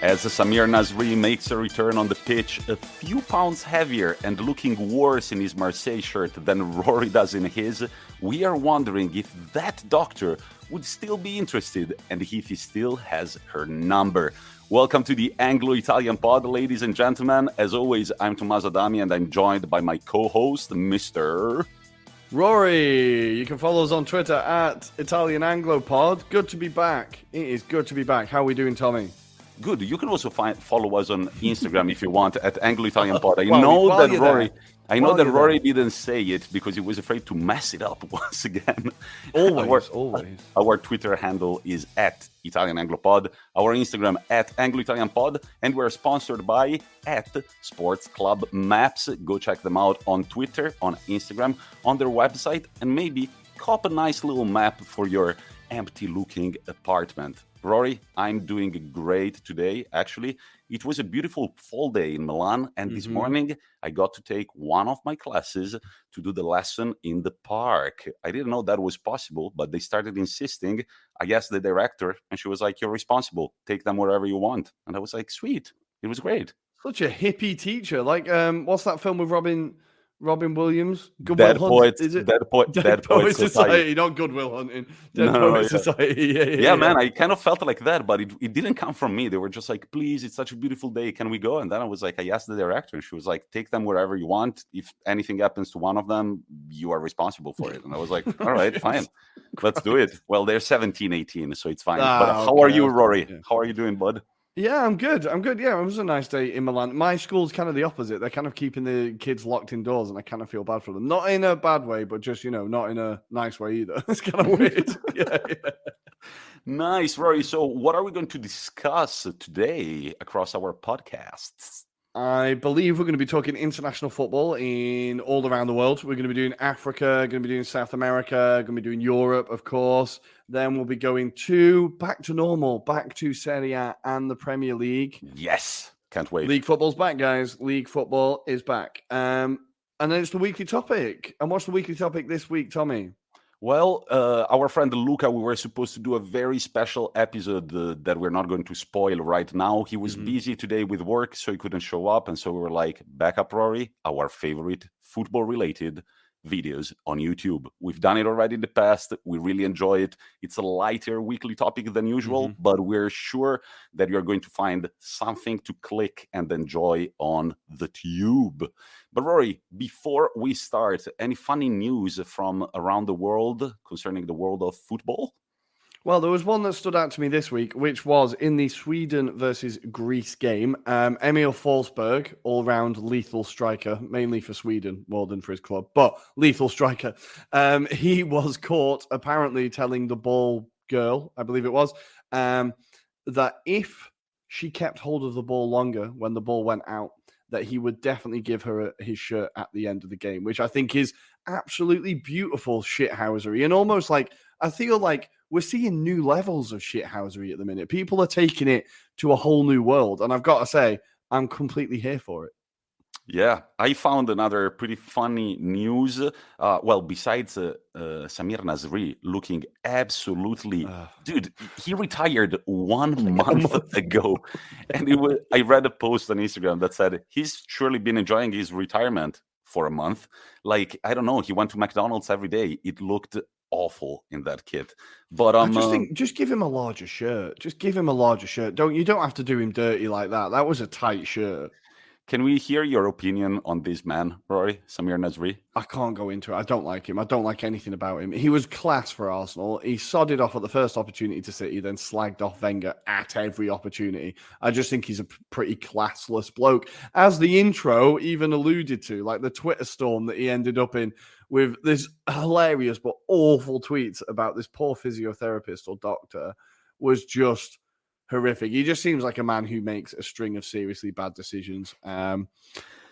As Samir Nasri makes a return on the pitch, a few pounds heavier and looking worse in his Marseille shirt than Rory does in his, we are wondering if that doctor would still be interested and if he still has her number. Welcome to the Anglo-Italian pod, ladies and gentlemen. As always, I'm Tommaso Dami and I'm joined by my co-host, Mister Rory. You can follow us on Twitter at Italian Anglo Pod. Good to be back. It is good to be back. How are we doing, Tommy? Good. You can also follow us on Instagram if you want at Anglo-Italian Pod. I know that Rory didn't say it because he was afraid to mess it up once again. Always. Our Twitter handle is at Italian Anglo Pod. Our Instagram at Anglo-Italian Pod. And we're sponsored by at Sports Club Maps. Go check them out on Twitter, on Instagram, on their website, and maybe cop a nice little map for your empty-looking apartment. Rory, I'm doing great today. Actually, it was a beautiful fall day in Milan, and this morning I got to take one of my classes to do the lesson in the park. I didn't know that was possible, but they started insisting. I asked the director, and she was like, "You're responsible. Take them wherever you want." And I was like, "Sweet." It was great. Such a hippie teacher. Like, what's that film with Robin Williams? Dead Poets Society. Not Goodwill Hunting. Dead Poets Society. Yeah, man, I kind of felt like that, but it didn't come from me. They were just like, "Please, it's such a beautiful day. Can we go?" And then I was like, I asked the director, and she was like, "Take them wherever you want. If anything happens to one of them, you are responsible for it." And I was like, "All right, fine. Let's do it." Well, they're 17, 18, so it's fine. But how are you, Rory? Yeah. How are you doing, bud? Yeah, I'm good. Yeah, it was a nice day in Milan. My school's kind of the opposite. They're kind of keeping the kids locked indoors, and I kind of feel bad for them. Not in a bad way, but just, not in a nice way either. It's kind of weird. Yeah. Nice, Rory. So what are we going to discuss today across our podcasts? I believe we're going to be talking international football in all around the world. We're going to be doing Africa, going to be doing South America, going to be doing Europe, of course. Then we'll be going back to normal, back to Serie A and the Premier League. Yes, can't wait. League football's back, guys. League football is back. And then it's the weekly topic. And what's the weekly topic this week, Tommy? Well, our friend Luca, we were supposed to do a very special episode that we're not going to spoil right now. He was busy today with work, so he couldn't show up. And so we were like, back up, Rory, our favorite football-related videos on YouTube. We've done it already in the past. We really enjoy it. It's a lighter weekly topic than usual, but we're sure that you're going to find something to click and enjoy on the tube. But Rory, before we start, any funny news from around the world concerning the world of football? Well, there was one that stood out to me this week, which was in the Sweden versus Greece game. Emil Forsberg, all-round lethal striker, mainly for Sweden more than for his club, but lethal striker. He was caught apparently telling the ball girl, I believe it was, that if she kept hold of the ball longer when the ball went out, that he would definitely give her his shirt at the end of the game, which I think is absolutely beautiful shithousery. And almost like, I feel like we're seeing new levels of shithousery at the minute. People are taking it to a whole new world. And I've got to say, I'm completely here for it. Yeah, I found another pretty funny news. Besides Samir Nasri looking absolutely... Dude, he retired 1 month ago. And I read a post on Instagram that said he's surely been enjoying his retirement for a month. Like, I don't know, he went to McDonald's every day. It looked awful in that kit. But I just think, just give him a larger shirt. Just give him a larger shirt. You don't have to do him dirty like that. That was a tight shirt. Can we hear your opinion on this man, Rory, Samir Nasri? I can't go into it. I don't like him. I don't like anything about him. He was class for Arsenal. He sodded off at the first opportunity to City, then slagged off Wenger at every opportunity. I just think he's a pretty classless bloke. As the intro even alluded to, like the Twitter storm that he ended up in with this hilarious but awful tweets about this poor physiotherapist or doctor was just horrific. He just seems like a man who makes a string of seriously bad decisions. And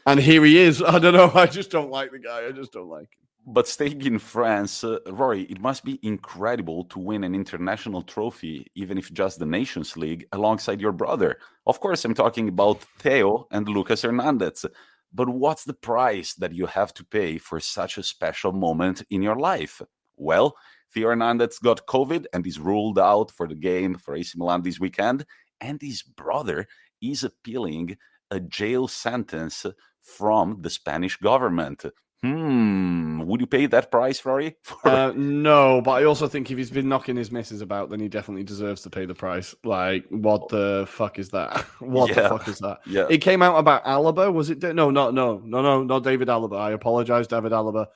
here he is. I don't know. I just don't like the guy. I just don't like him. But staying in France, Rory, it must be incredible to win an international trophy, even if just the Nations League, alongside your brother. Of course, I'm talking about Theo and Lucas Hernandez. But what's the price that you have to pay for such a special moment in your life? Well, Theo Hernandez got COVID and is ruled out for the game for AC Milan this weekend. and his brother is appealing a jail sentence from the Spanish government. Would you pay that price, Rory? No, but I also think if he's been knocking his missus about, then he definitely deserves to pay the price. Like, what the fuck is that? What the fuck is that? Yeah. It came out about Alaba, was it? No, not David Alaba. I apologize, David Alaba.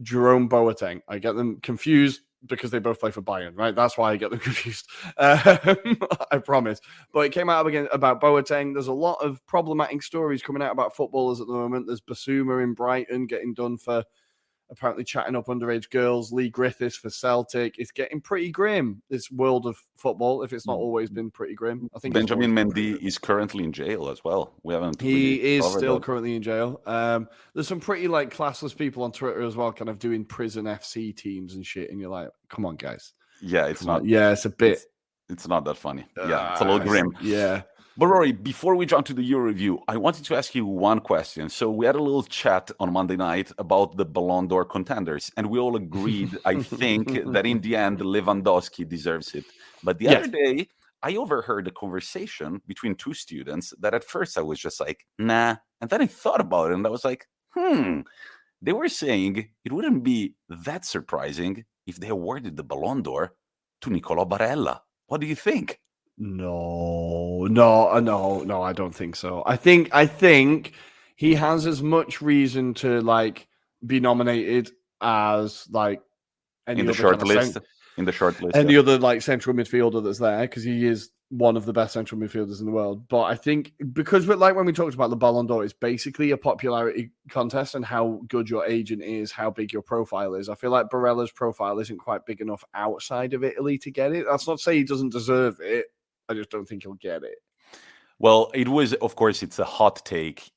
Jerome Boateng. I get them confused because they both play for Bayern, right? That's why I get them confused. I promise. But it came out again about Boateng. There's a lot of problematic stories coming out about footballers at the moment. There's Basuma in Brighton getting done for apparently chatting up underage girls. Lee Griffiths for Celtic. It's getting pretty grim, this world of football, if it's not always been pretty grim. I think Benjamin Mendy is currently in jail as well. We haven't. He is still currently in jail. There's some pretty like classless people on Twitter as well, kind of doing prison FC teams and shit. And you're like, come on, guys. Yeah, it's not. Yeah, it's a bit. It's not that funny. Yeah, it's a little grim. Yeah. But Rory, before we jump to the Euroreview, I wanted to ask you one question. So we had a little chat on Monday night about the Ballon d'Or contenders, and we all agreed, I think, that in the end, Lewandowski deserves it. But the other day, I overheard a conversation between two students that at first I was just like, nah. And then I thought about it, and I was like, They were saying it wouldn't be that surprising if they awarded the Ballon d'Or to Nicolò Barella. What do you think? No, I don't think so. I think he has as much reason to like be nominated as like any in the other short kind of list. In the short list, any other like central midfielder that's there, because he is one of the best central midfielders in the world. But I think because like when we talked about the Ballon d'Or, it's basically a popularity contest and how good your agent is, how big your profile is. I feel like Barella's profile isn't quite big enough outside of Italy to get it. That's not to say he doesn't deserve it. I just don't think he'll get it. Well, it was, of course, it's a hot take.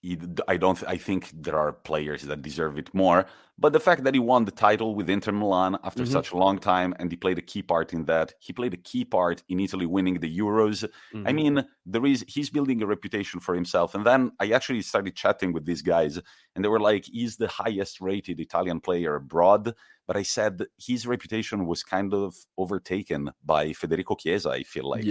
I think there are players that deserve it more. But the fact that he won the title with Inter Milan after such a long time, and he played a key part in that. He played a key part in Italy winning the Euros. I mean, he's building a reputation for himself. And then I actually started chatting with these guys, and they were like, he's the highest rated Italian player abroad. But I said his reputation was kind of overtaken by Federico Chiesa, I feel like.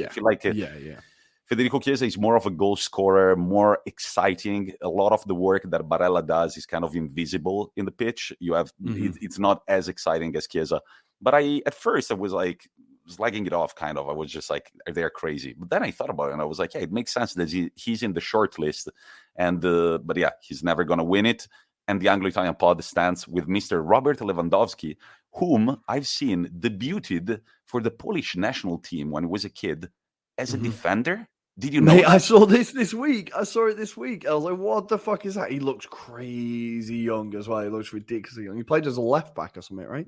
Federico Chiesa is more of a goal scorer, more exciting. A lot of the work that Barella does is kind of invisible in the pitch. It's not as exciting as Chiesa. But at first I was like slagging it off, kind of. I was just like, they're crazy. But then I thought about it, and I was like, yeah, it makes sense that he's in the short list. And but yeah, he's never going to win it. And the Anglo-Italian pod stands with Mr. Robert Lewandowski, whom I've seen debuted for the Polish national team when he was a kid as a defender. Did you know? Mate, I saw this week. I saw it this week. I was like, what the fuck is that? He looks crazy young as well. He looks ridiculously young. He played as a left back or something, right?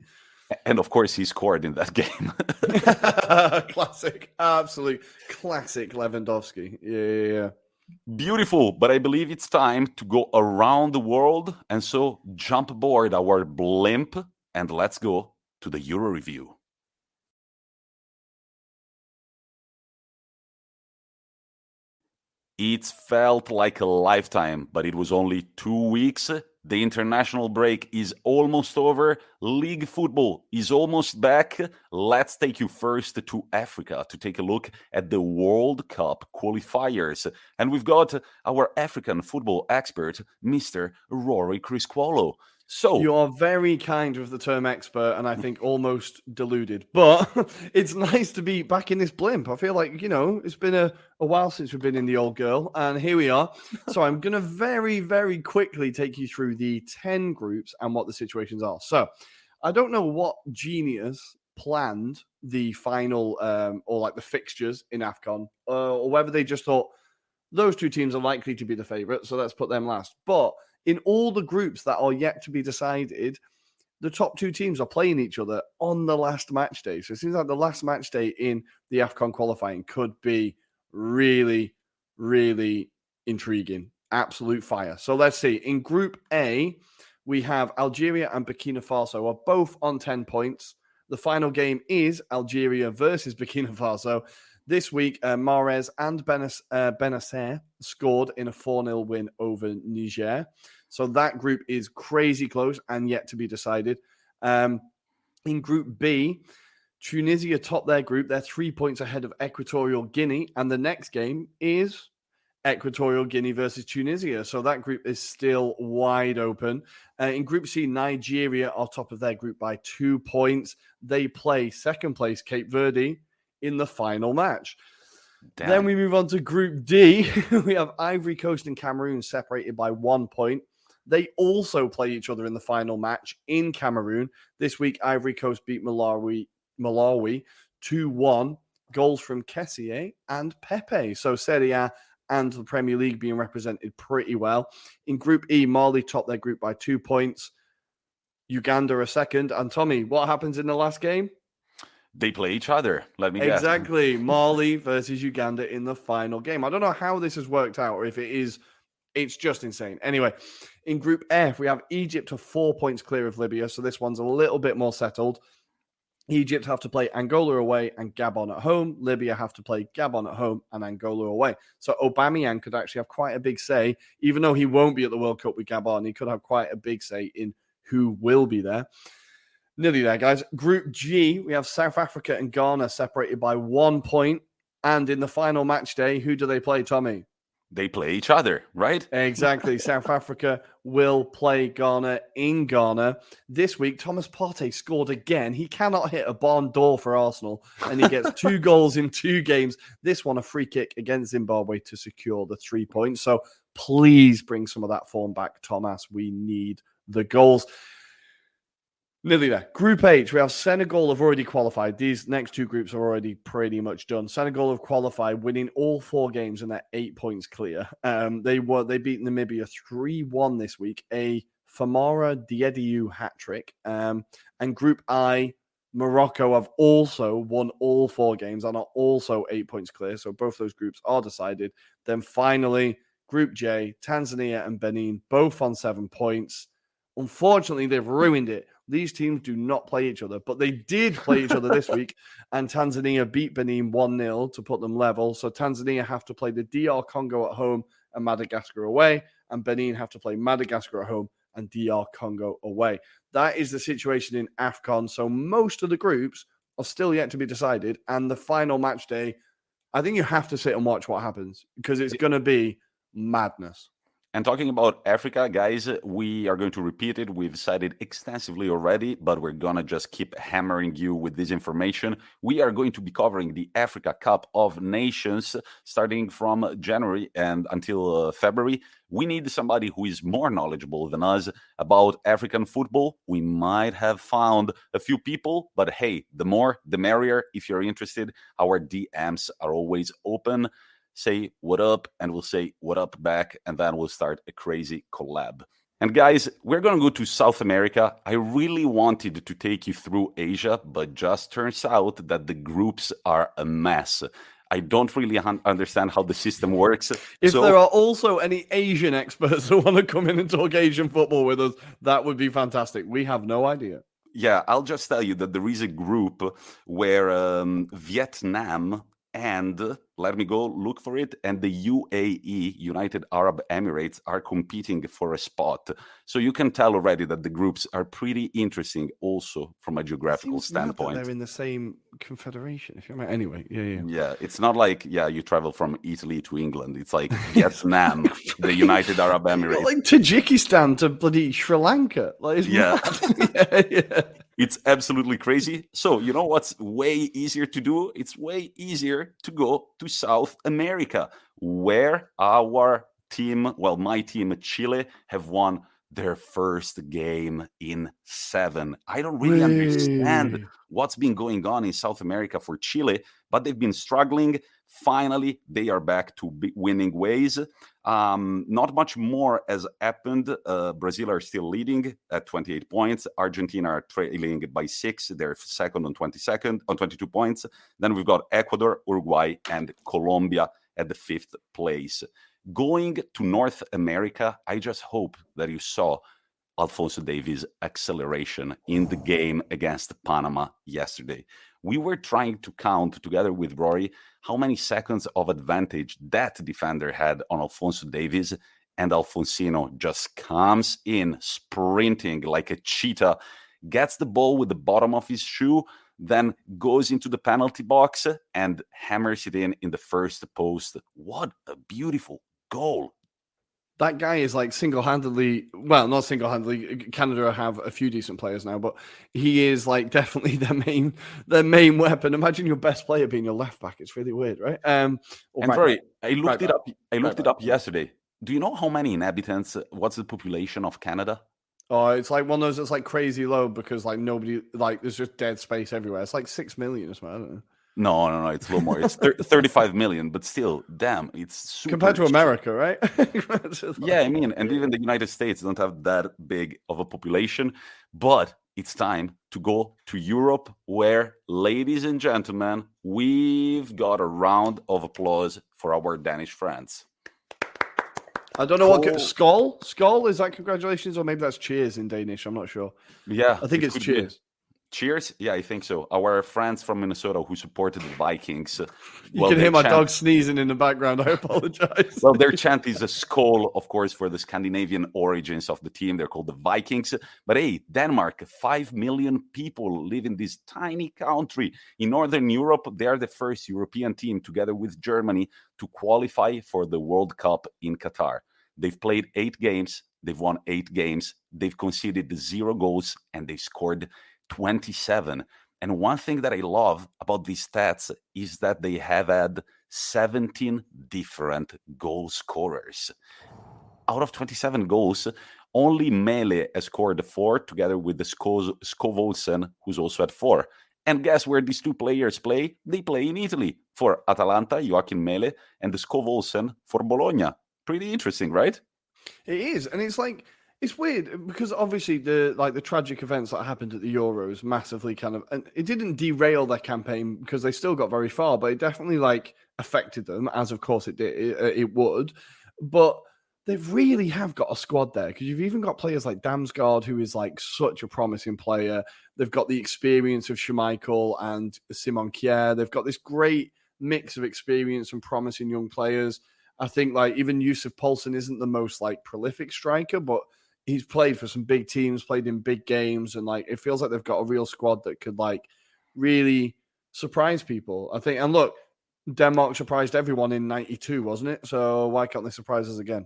And of course, he scored in that game. Classic. Absolute classic Lewandowski. Yeah. Beautiful. But I believe it's time to go around the world. And so jump aboard our blimp and let's go to the Euroreview. It's felt like a lifetime, but it was only 2 weeks. The international break is almost over. League football is almost back. Let's take you first to Africa to take a look at the World Cup qualifiers. And we've got our African football expert, Mr. Rory Criscuolo. So you are very kind with the term expert, and I think almost deluded. But it's nice to be back in this blimp. I feel like, it's been a while since we've been in the old girl, and here we are. So I'm going to very, very quickly take you through the 10 groups and what the situations are. So I don't know what genius planned the final or like the fixtures in AFCON, or whether they just thought those two teams are likely to be the favorite, so let's put them last. But in all the groups that are yet to be decided, the top two teams are playing each other on the last match day. So it seems like the last match day in the AFCON qualifying could be really, really intriguing. Absolute fire. So let's see. In Group A, we have Algeria and Burkina Faso are both on 10 points. The final game is Algeria versus Burkina Faso. This week, Mahrez and Benacer scored in a 4-0 win over Niger. So that group is crazy close and yet to be decided. In Group B, Tunisia top their group. They're 3 points ahead of Equatorial Guinea. And the next game is Equatorial Guinea versus Tunisia. So that group is still wide open. In Group C, Nigeria are top of their group by 2 points. They play second place Cape Verde in the final match. Damn. Then we move on to Group D. We have Ivory Coast and Cameroon separated by 1 point. They also play each other in the final match in Cameroon. This week, Ivory Coast beat Malawi 2-1. Goals from Kessié and Pepe. So Serie A and the Premier League being represented pretty well. In Group E, Mali top their group by 2 points. Uganda are second. And Tommy, what happens in the last game? They play each other. Let me guess. Exactly. Mali versus Uganda in the final game. I don't know how this has worked out or if it is. It's just insane. Anyway, in Group F, we have Egypt to 4 points clear of Libya. So this one's a little bit more settled. Egypt have to play Angola away and Gabon at home. Libya have to play Gabon at home and Angola away. So Aubameyang could actually have quite a big say, even though he won't be at the World Cup with Gabon. He could have quite a big say in who will be there. Nearly there, guys. Group G, we have South Africa and Ghana separated by 1 point. And in the final match day, who do they play, Tommy? They play each other, right? Exactly. South Africa will play Ghana in Ghana. This week, Thomas Partey scored again. He cannot hit a barn door for Arsenal, and he gets 2 goals in 2 games. This one, a free kick against Zimbabwe to secure the 3 points. So please bring some of that form back, Thomas. We need the goals. Nearly there. Group H, we have Senegal have already qualified. These next 2 groups are already pretty much done. Senegal have qualified, winning all 4 games and they're 8 points clear. They beat Namibia 3-1 this week, a Famara Diediu hat-trick. And Group I, Morocco have also won all 4 games and are also 8 points clear. So both those groups are decided. Then finally, Group J, Tanzania and Benin, both on 7 points. Unfortunately, they've ruined it. These teams do not play each other, but they did play each other this week, and Tanzania beat Benin 1-0 to put them level. So Tanzania have to play the DR Congo at home and Madagascar away, and Benin have to play Madagascar at home and DR Congo away. That is the situation in AFCON. So most of the groups are still yet to be decided, and the final match day, I think you have to sit and watch what happens because it's going to be madness. And talking about Africa, guys, we are going to repeat it. We've said it extensively already, but we're going to just keep hammering you with this information. We are going to be covering the Africa Cup of Nations starting from January and until February. We need somebody who is more knowledgeable than us about African football. We might have found a few people, but hey, the more, the merrier. If you're interested, our DMs are always open. Say what up, and we'll say what up back, and then we'll start a crazy collab. And guys, we're going to go to South America. I really wanted to take you through Asia, but just turns out that the groups are a mess. I don't really understand how the system works. If there are also any Asian experts who want to come in and talk Asian football with us, that would be fantastic. We have no idea. Yeah, I'll just tell you that there is a group where Vietnam and, let me go look for it, and the UAE, United Arab Emirates, are competing for a spot. So you can tell already that the groups are pretty interesting also from a geographical standpoint. They're in the same confederation, if you remember. Anyway, yeah. Yeah, it's not like, you travel from Italy to England. It's like Vietnam, the United Arab Emirates. Like Tajikistan to bloody Sri Lanka. Like, it's yeah. It's absolutely crazy. So, you know what's way easier to do? It's way easier to go to South America, where our team, my team, Chile, have won their first game in 7. I don't really understand what's been going on in South America for Chile, but they've been struggling. Finally, they are back to winning ways. Not much more has happened. Brazil are still leading at 28 points. Argentina are trailing by 6. They're second on 22 points. Then we've got Ecuador, Uruguay, and Colombia at the 5th place. Going to North America, I just hope that you saw Alphonso Davies' acceleration in the game against Panama yesterday. We were trying to count together with Rory how many seconds of advantage that defender had on Alphonso Davies, and Alfonsino just comes in sprinting like a cheetah, gets the ball with the bottom of his shoe, then goes into the penalty box and hammers it in the first post. What a beautiful goal. That guy is like single-handedly, well, not single-handedly. Canada have a few decent players now, but he is like definitely their main weapon. Imagine your best player being your left back. It's really weird, right? And right, I looked it up. I looked it up yesterday. Do you know how many inhabitants? What's the population of Canada? Oh, it's like one of those that's like crazy low because like nobody, like there's just dead space everywhere. It's like 6 million or something. I don't know. No, it's a little more. It's 35 million, but still, damn, it's super. Compared to America, right? Yeah, I mean, and even the United States don't have that big of a population, but it's time to go to Europe where, ladies and gentlemen, we've got a round of applause for our Danish friends. I don't know what Skål? Skål, is that congratulations or maybe that's cheers in Danish? I'm not sure. Yeah. I think it's cheers. Cheers? Yeah, I think so. Our friends from Minnesota who supported the Vikings. You can hear my dog sneezing in the background. I apologize. Well, their chant is a Skål, of course, for the Scandinavian origins of the team. They're called the Vikings. But hey, Denmark, 5 million people live in this tiny country. In Northern Europe, they are the first European team, together with Germany, to qualify for the World Cup in Qatar. They've played 8 games. They've won 8 games. They've conceded 0 goals, and they've scored 27. And one thing that I love about these stats is that they have had 17 different goal scorers. Out of 27 goals, only Mele has scored 4, together with the Scovolsen, who's also at 4. And guess where these 2 players play? They play in Italy for Atalanta, Joachim Mele, and the Scovolsen for Bologna. Pretty interesting, right? It is, and it's like, it's weird because obviously the tragic events that happened at the Euros massively and it didn't derail their campaign because they still got very far, but it definitely like affected them, as of course it did. It would, but they really have got a squad there because you've even got players like Damsgaard, who is like such a promising player. They've got the experience of Schmeichel and Simon Kjær. They've got this great mix of experience and promising young players. I think like even Yusuf Poulsen isn't the most like prolific striker, but he's played for some big teams, played in big games, and like it feels like they've got a real squad that could like really surprise people, I think. And look, Denmark surprised everyone in '92, wasn't it? So why can't they surprise us again?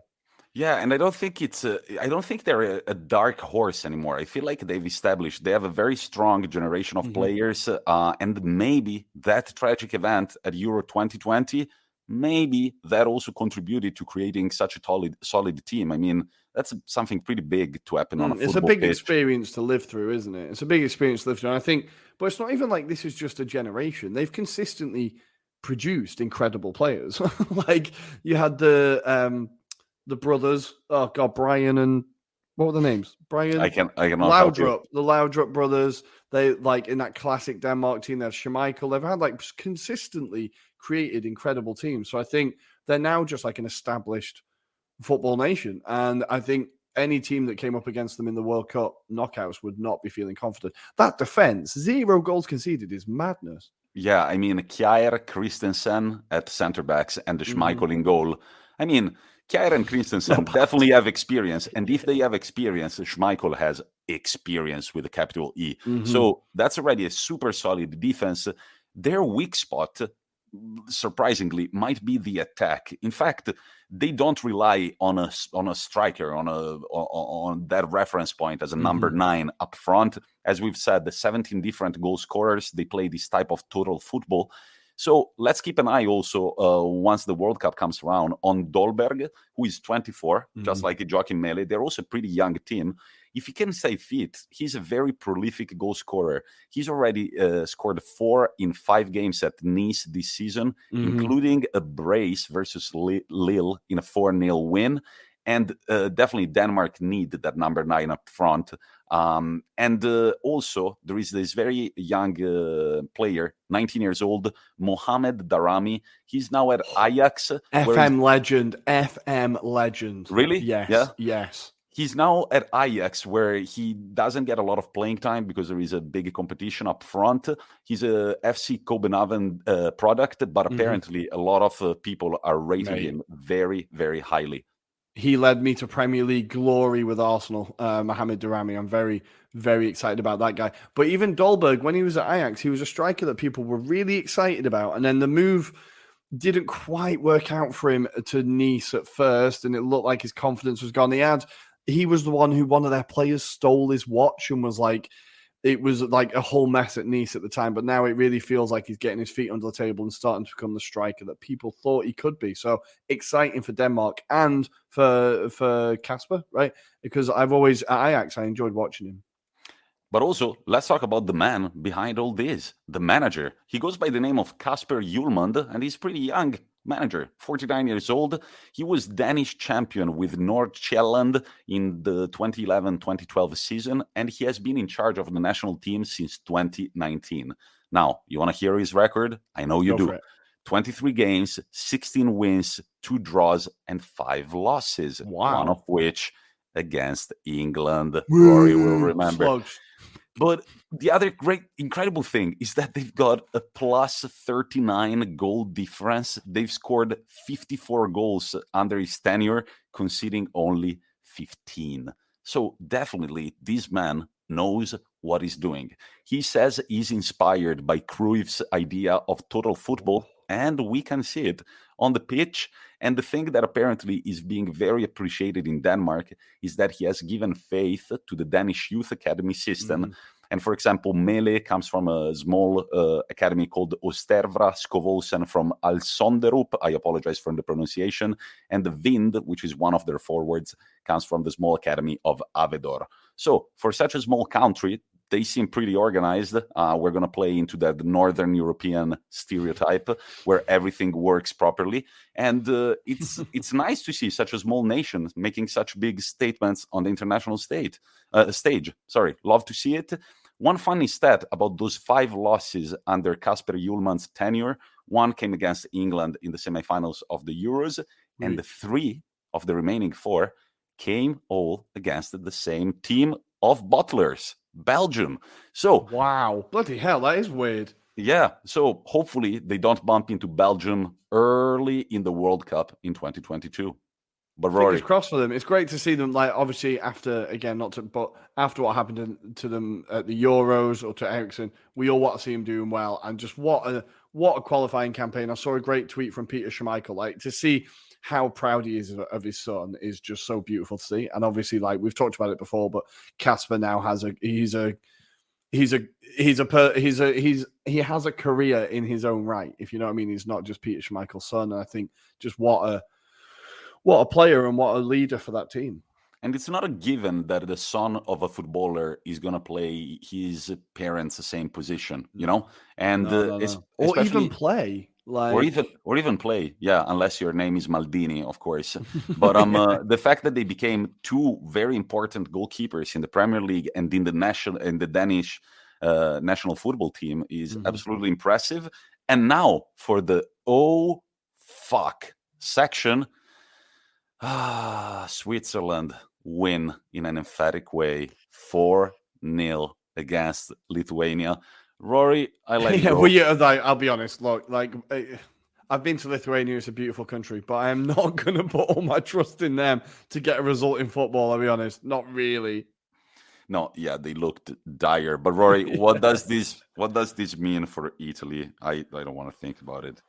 Yeah, and I don't think they're a dark horse anymore. I feel like they have a very strong generation of players, and maybe that tragic event at Euro 2020, maybe that also contributed to creating such a solid team. I mean, that's something pretty big to happen on a football pitch. It's a big pitch. experience to live through, isn't it? It's a big experience to live through. And I think, but it's not even like this is just a generation. They've consistently produced incredible players. Like you had the brothers. Oh God, Brian and what were the names? Brian. I can Laudrup, the Laudrup brothers. They like in that classic Denmark team. They have Schmeichel. They've had like consistently created incredible teams. So I think they're now just like an established football nation. And I think any team that came up against them in the World Cup knockouts would not be feeling confident. That defense, 0 goals conceded, is madness. Yeah, I mean, Kjær, Christensen at center backs and the Schmeichel in goal. I mean, Kjær and Christensen definitely have experience. And if they have experience, Schmeichel has experience with a capital E. So that's already a super solid defense. Their weak spot, surprisingly, might be the attack. In fact, they don't rely on a striker, on that reference point as a number 9 up front. As we've said, the 17 different goal scorers, they play this type of total football. So let's keep an eye also, once the World Cup comes around, on Dolberg, who is 24, just like Joachim Mele. They're also a pretty young team. If he can stay fit, he's a very prolific goal scorer. He's already scored 4 in 5 games at Nice this season, including a brace versus Lille in a 4-0 win. And definitely Denmark need that number 9 up front. And also there is this very young player, 19 years old, Mohamed Daramy. He's now at Ajax. FM legend. Really? Yes. Yeah? Yes. He's now at Ajax, where he doesn't get a lot of playing time because there is a big competition up front. He's a FC Copenhagen product, but apparently a lot of people are rating him very, very highly. He led me to Premier League glory with Arsenal, Mohamed Darami. I'm very, very excited about that guy. But even Dolberg, when he was at Ajax, he was a striker that people were really excited about. And then the move didn't quite work out for him to Nice at first, and it looked like his confidence was gone. He was the one who one of their players stole his watch and was like, it was like a whole mess at Nice at the time, but now it really feels like he's getting his feet under the table and starting to become the striker that people thought he could be. So exciting for Denmark and for Kasper, right? Because I've always, at Ajax, I enjoyed watching him. But also, let's talk about the man behind all this, the manager. He goes by the name of Kasper Hjulmand, and he's pretty young manager, 49 years old. He was Danish champion with Nordsjælland in the 2011-2012 season, and he has been in charge of the national team since 2019. Now, you want to hear his record? I know you do. 23 games, 16 wins, 2 draws, and 5 losses. Wow. One of which against England. Rory will remember. Slugs. But the other great, incredible thing is that they've got a plus 39 goal difference. They've scored 54 goals under his tenure, conceding only 15. So definitely, this man knows what he's doing. He says he's inspired by Cruyff's idea of total football, and we can see it on the pitch. And the thing that apparently is being very appreciated in Denmark is that he has given faith to the Danish youth academy system. Mm-hmm. And for example, Mele comes from a small academy called Ostervra, Skovolsen from Alsonderup. I apologize for the pronunciation. And the Vind, which is one of their forwards, comes from the small academy of Avedor. So for such a small country, they seem pretty organized. We're going to play into that Northern European stereotype where everything works properly. And it's nice to see such a small nation making such big statements on the international stage. Love to see it. One funny stat about those 5 losses under Kasper Hjulmand's tenure. One came against England in the semifinals of the Euros, and the 3 of the remaining 4 came all against the same team of butlers, Belgium. So wow, bloody hell, that is weird. Yeah, so hopefully they don't bump into Belgium early in the World Cup in 2022. But Rory, fingers crossed for them. It's great to see them. Like obviously after after what happened to them at the Euros or to Ericsson, we all want to see him doing well. And just what a qualifying campaign. I saw a great tweet from Peter Schmeichel. Like to see how proud he is of his son is just so beautiful to see. And obviously, like we've talked about it before, but Kasper now has he has a career in his own right. If you know what I mean, he's not just Peter Schmeichel's son. And I think just what a player and what a leader for that team. And it's not a given that the son of a footballer is going to play his parents' the same position, you know, and or even play. Like... Or even play, yeah, unless your name is Maldini, of course. But the fact that they became 2 very important goalkeepers in the Premier League and in the Danish national football team is absolutely impressive. And now for the section, Switzerland win in an emphatic way, 4-0 against Lithuania. Rory, I let you go. I'll be honest. Look, like I've been to Lithuania. It's a beautiful country, but I am not going to put all my trust in them to get a result in football. I'll be honest, not really. No, yeah, they looked dire. But Rory, what does this mean for Italy? I don't want to think about it.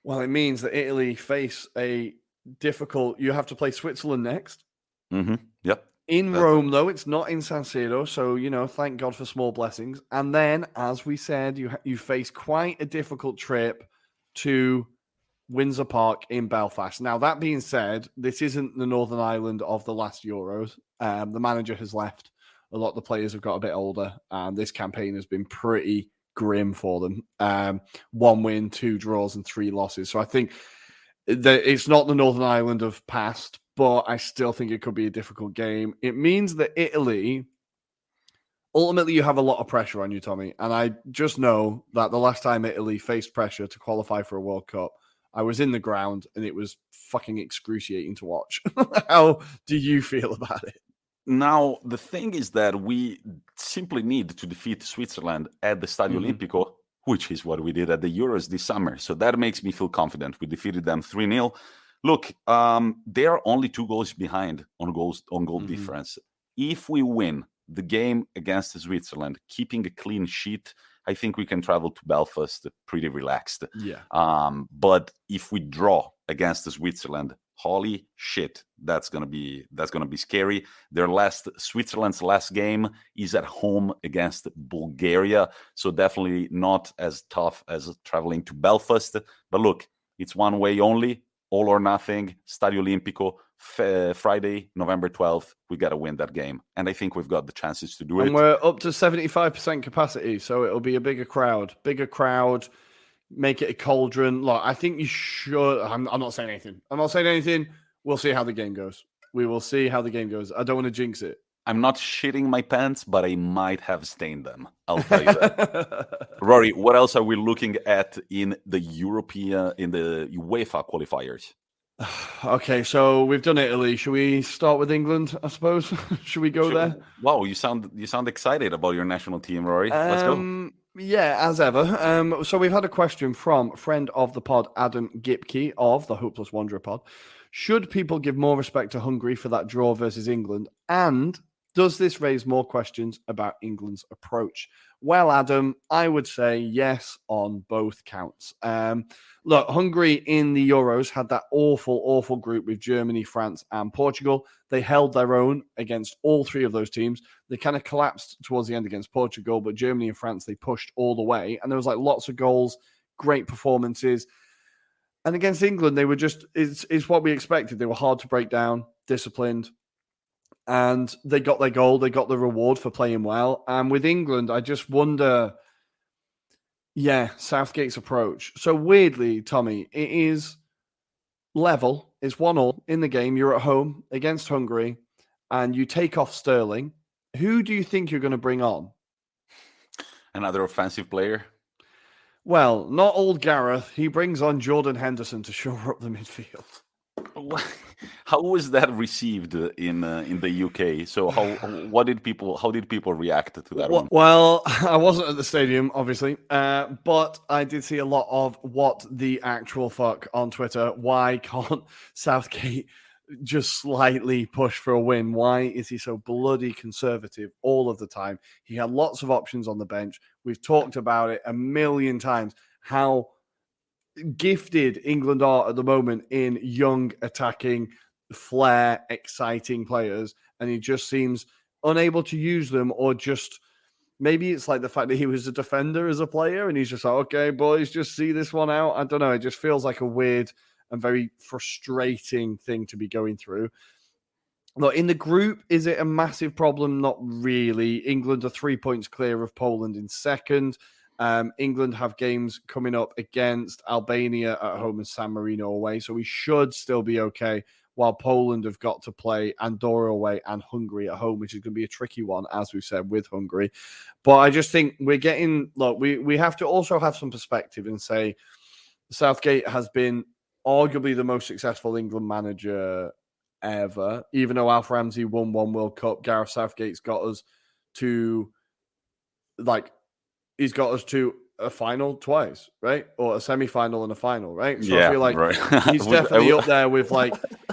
Well, it means that Italy face a difficult. You have to play Switzerland next. Yep. In Rome, though, it's not in San Siro, so, you know, thank God for small blessings. And then, as we said, you face quite a difficult trip to Windsor Park in Belfast. Now, that being said, this isn't the Northern Ireland of the last Euros. The manager has left. A lot of the players have got a bit older, and this campaign has been pretty grim for them. 1 win, 2 draws, and 3 losses. So I think that it's not the Northern Ireland of past, but I still think it could be a difficult game. It means that Italy, ultimately, you have a lot of pressure on you, Tommy. And I just know that the last time Italy faced pressure to qualify for a World Cup, I was in the ground and it was fucking excruciating to watch. How do you feel about it? Now, the thing is that we simply need to defeat Switzerland at the Stadio Olimpico, which is what we did at the Euros this summer. So that makes me feel confident. We defeated them 3-0. Look, they are only 2 goals behind on goal difference. If we win the game against Switzerland, keeping a clean sheet, I think we can travel to Belfast pretty relaxed. Yeah. But if we draw against Switzerland, holy shit, that's gonna be scary. Switzerland's last game is at home against Bulgaria, so definitely not as tough as traveling to Belfast. But look, it's one way only, all or nothing. Stadio Olimpico, Friday, November 12th. We got to win that game, and I think we've got the chances to do it. And we're up to 75% capacity, so it'll be a bigger crowd. Make it a cauldron. Look, I think you should. I'm not saying anything. We'll see how the game goes. We will see how the game goes. I don't want to jinx it. I'm not shitting my pants, but I might have stained them. I'll tell you that. Rory, what else are we looking at in the UEFA qualifiers? Okay, so we've done Italy. Should we start with England, I suppose? Should we go there? Wow, you sound excited about your national team, Rory. Let's go. Yeah, as ever. So we've had a question from friend of the pod, Adam Gipke of the Hopeless Wanderer pod. Should people give more respect to Hungary for that draw versus England? And does this raise more questions about England's approach? Well, Adam, I would say yes on both counts. Look, Hungary in the Euros had that awful group with Germany, France, and Portugal. They held their own against all 3 of those teams. They kind of collapsed towards the end against Portugal, but Germany and France, they pushed all the way. And there was lots of goals, great performances. And against England, they were just, it's what we expected. They were hard to break down, disciplined. And they got their goal. They got the reward for playing well. And with England, I just wonder, Southgate's approach. So weirdly, Tommy, it is level. It's 1-1 in the game. You're at home against Hungary and you take off Sterling. Who do you think you're going to bring on? Another offensive player? Well, not old Gareth. He brings on Jordan Henderson to shore up the midfield. How was that received in the UK? So how did people react to that one? Well, I wasn't at the stadium, obviously, but I did see a lot of what the actual fuck on Twitter. Why can't Southgate just slightly push for a win? Why is he so bloody conservative all of the time? He had lots of options on the bench. We've talked about it a million times, how gifted England are at the moment in young, attacking, flair, exciting players, and he just seems unable to use them, or just maybe it's like the fact that he was a defender as a player and he's just like, okay, boys, just see this one out. I don't know. It just feels like a weird and very frustrating thing to be going through. Look, in the group, is it a massive problem? Not really. England are 3 points clear of Poland in second. England have games coming up against Albania at home and San Marino away, so we should still be okay, while Poland have got to play Andorra away and Hungary at home, which is going to be a tricky one, as we've said, with Hungary. But I just think we have to also have some perspective and say Southgate has been arguably the most successful England manager ever. Even though Alf Ramsey won 1 World Cup, Gareth Southgate's got us to he's got us to a final twice, right? Or a semi-final and a final, right? So I feel like he's definitely up there with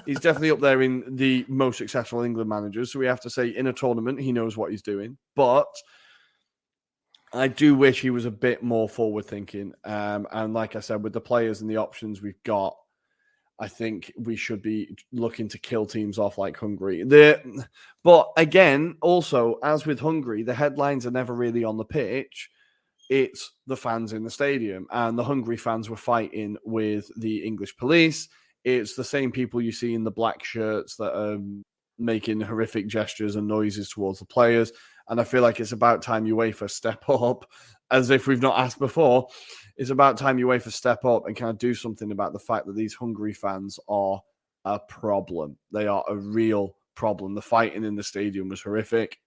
he's definitely up there in the most successful England managers. So we have to say in a tournament, he knows what he's doing. But I do wish he was a bit more forward thinking. And like I said, with the players and the options we've got, I think we should be looking to kill teams off like Hungary. But again, also, as with Hungary, the headlines are never really on the pitch. It's the fans in the stadium. And the Hungary fans were fighting with the English police. It's the same people you see in the black shirts that are making horrific gestures and noises towards the players. And I feel like it's about time UEFA step up, as if we've not asked before. It's about time UEFA step up and kind of do something about the fact that these Hungary fans are a problem. They are a real problem. The fighting in the stadium was horrific.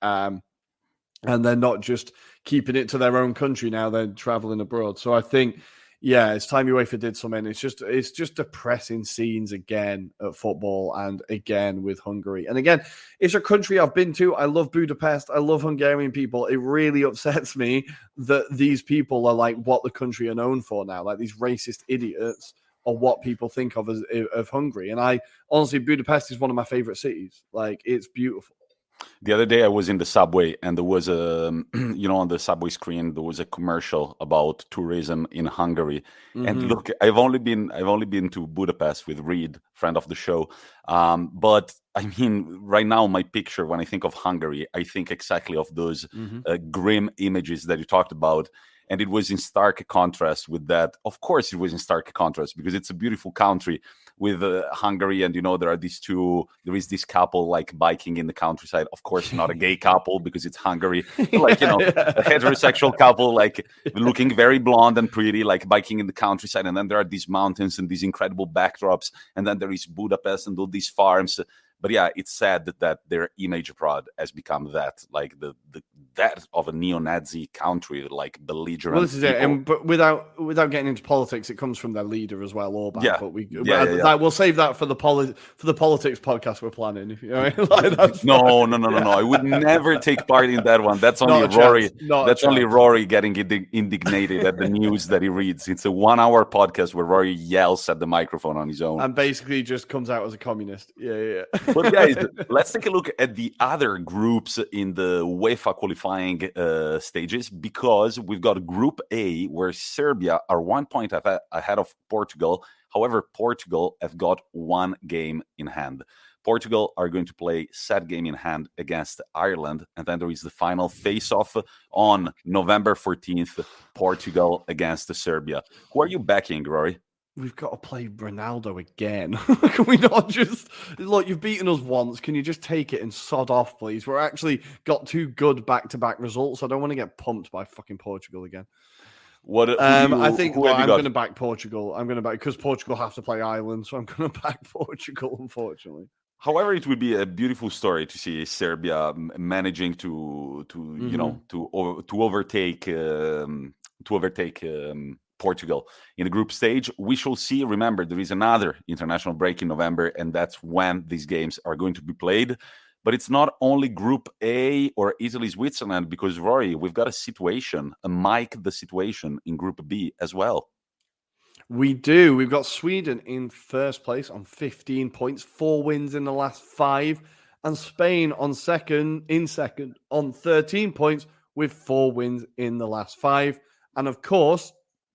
And they're not just keeping it to their own country now, they're traveling abroad. So I think, it's time UEFA did something. It's just depressing scenes again at football and again with Hungary. And again, it's a country I've been to. I love Budapest. I love Hungarian people. It really upsets me that these people are like what the country are known for now, like these racist idiots or what people think of as of Hungary. And I honestly, Budapest is one of my favorite cities. Like, it's beautiful. The other day I was in the subway and there was a, on the subway screen, there was a commercial about tourism in Hungary. And look, I've only been to Budapest with Reed, friend of the show. But I mean, right now, my picture, when I think of Hungary, I think exactly of those grim images that you talked about. And it was in stark contrast with that. Of course, it was in stark contrast because it's a beautiful country with Hungary. And, there is this couple like biking in the countryside. Of course, not a gay couple because it's Hungary. Like, a heterosexual couple, like looking very blonde and pretty, like biking in the countryside. And then there are these mountains and these incredible backdrops. And then there is Budapest and all these farms. But yeah, it's sad that their image abroad has become that, like that of a neo-Nazi country, like belligerent. Well, this is it. But without getting into politics, it comes from their leader as well, Orban. Yeah. But we'll save that for the politics podcast we're planning. No. I would never take part in that one. That's only Rory. That's only Rory getting indignated at the news that he reads. It's a 1-hour podcast where Rory yells at the microphone on his own and basically just comes out as a communist. Yeah. But guys, let's take a look at the other groups in the UEFA qualifying stages, because we've got Group A where Serbia are 1 point ahead of Portugal. However, Portugal have got one game in hand. Portugal are going to play set game in hand against Ireland, and then there is the final face-off on November 14th, Portugal against Serbia. Who are you backing, Rory? We've got to play Ronaldo again. Can we not just... Look, you've beaten us once. Can you just take it and sod off, please? We're actually got 2 good back-to-back results. I don't want to get pumped by fucking Portugal again. I think I'm going to back Portugal. I'm going to back... Because Portugal have to play Ireland, so I'm going to back Portugal, unfortunately. However, it would be a beautiful story to see Serbia managing to overtake Portugal in the group stage. We shall see. Remember, there is another international break in November, and that's when these games are going to be played. But it's not only Group A or Italy, Switzerland, because, Rory, we've got a situation, the situation in Group B as well. We do. We've got Sweden in first place on 15 points, 4 wins in the last 5, and Spain on second on 13 points with 4 wins in the last 5. And of course,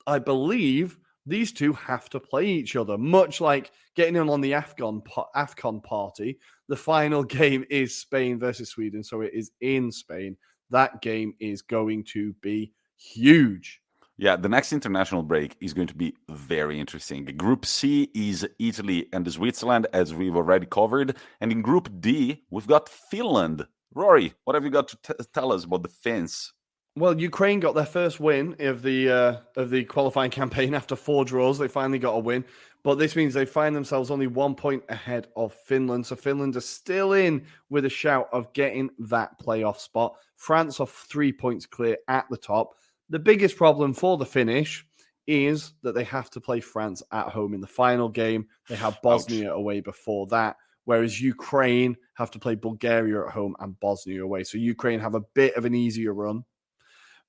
I believe these two have to play each other, much like getting in on the AFCON party. The final game is Spain versus Sweden, so it is in Spain. That game is going to be huge. Yeah, the next international break is going to be very interesting. Group C is Italy and Switzerland, as we've already covered. And in Group D, we've got Finland. Rory, what have you got to tell us about the Finns? Well, Ukraine got their first win of the qualifying campaign after 4 draws. They finally got a win. But this means they find themselves only 1 point ahead of Finland. So Finland are still in with a shout of getting that playoff spot. France are 3 points clear at the top. The biggest problem for the Finnish is that they have to play France at home in the final game. They have Bosnia away before that, whereas Ukraine have to play Bulgaria at home and Bosnia away. So Ukraine have a bit of an easier run.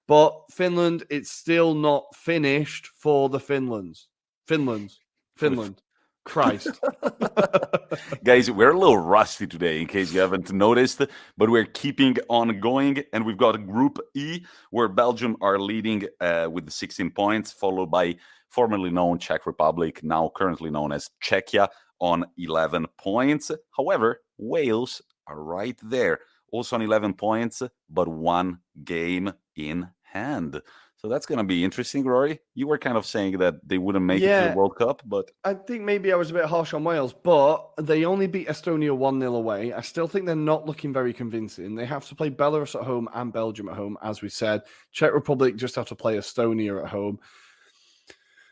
But Finland, it's still not finished for the Finland. Christ. Guys, we're a little rusty today, in case you haven't noticed, but we're keeping on going. And we've got Group E, where Belgium are leading with 16 points, followed by formerly known Czech Republic, now currently known as Czechia, on 11 points. However, Wales are right there, also on 11 points, but 1 game in hand. So that's going to be interesting, Rory. You were kind of saying that they wouldn't make it to the World Cup, but... I think maybe I was a bit harsh on Wales, but they only beat Estonia 1-0 away. I still think they're not looking very convincing. They have to play Belarus at home and Belgium at home, as we said. Czech Republic just have to play Estonia at home.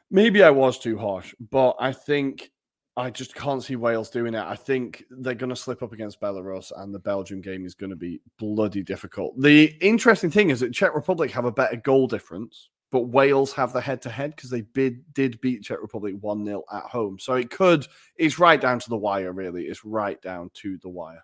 Maybe I was too harsh, but I think I just can't see Wales doing it. I think they're going to slip up against Belarus, and the Belgium game is going to be bloody difficult. The interesting thing is that Czech Republic have a better goal difference, but Wales have the head-to-head because they did beat Czech Republic 1-0 at home. So it's right down to the wire, really. It's right down to the wire.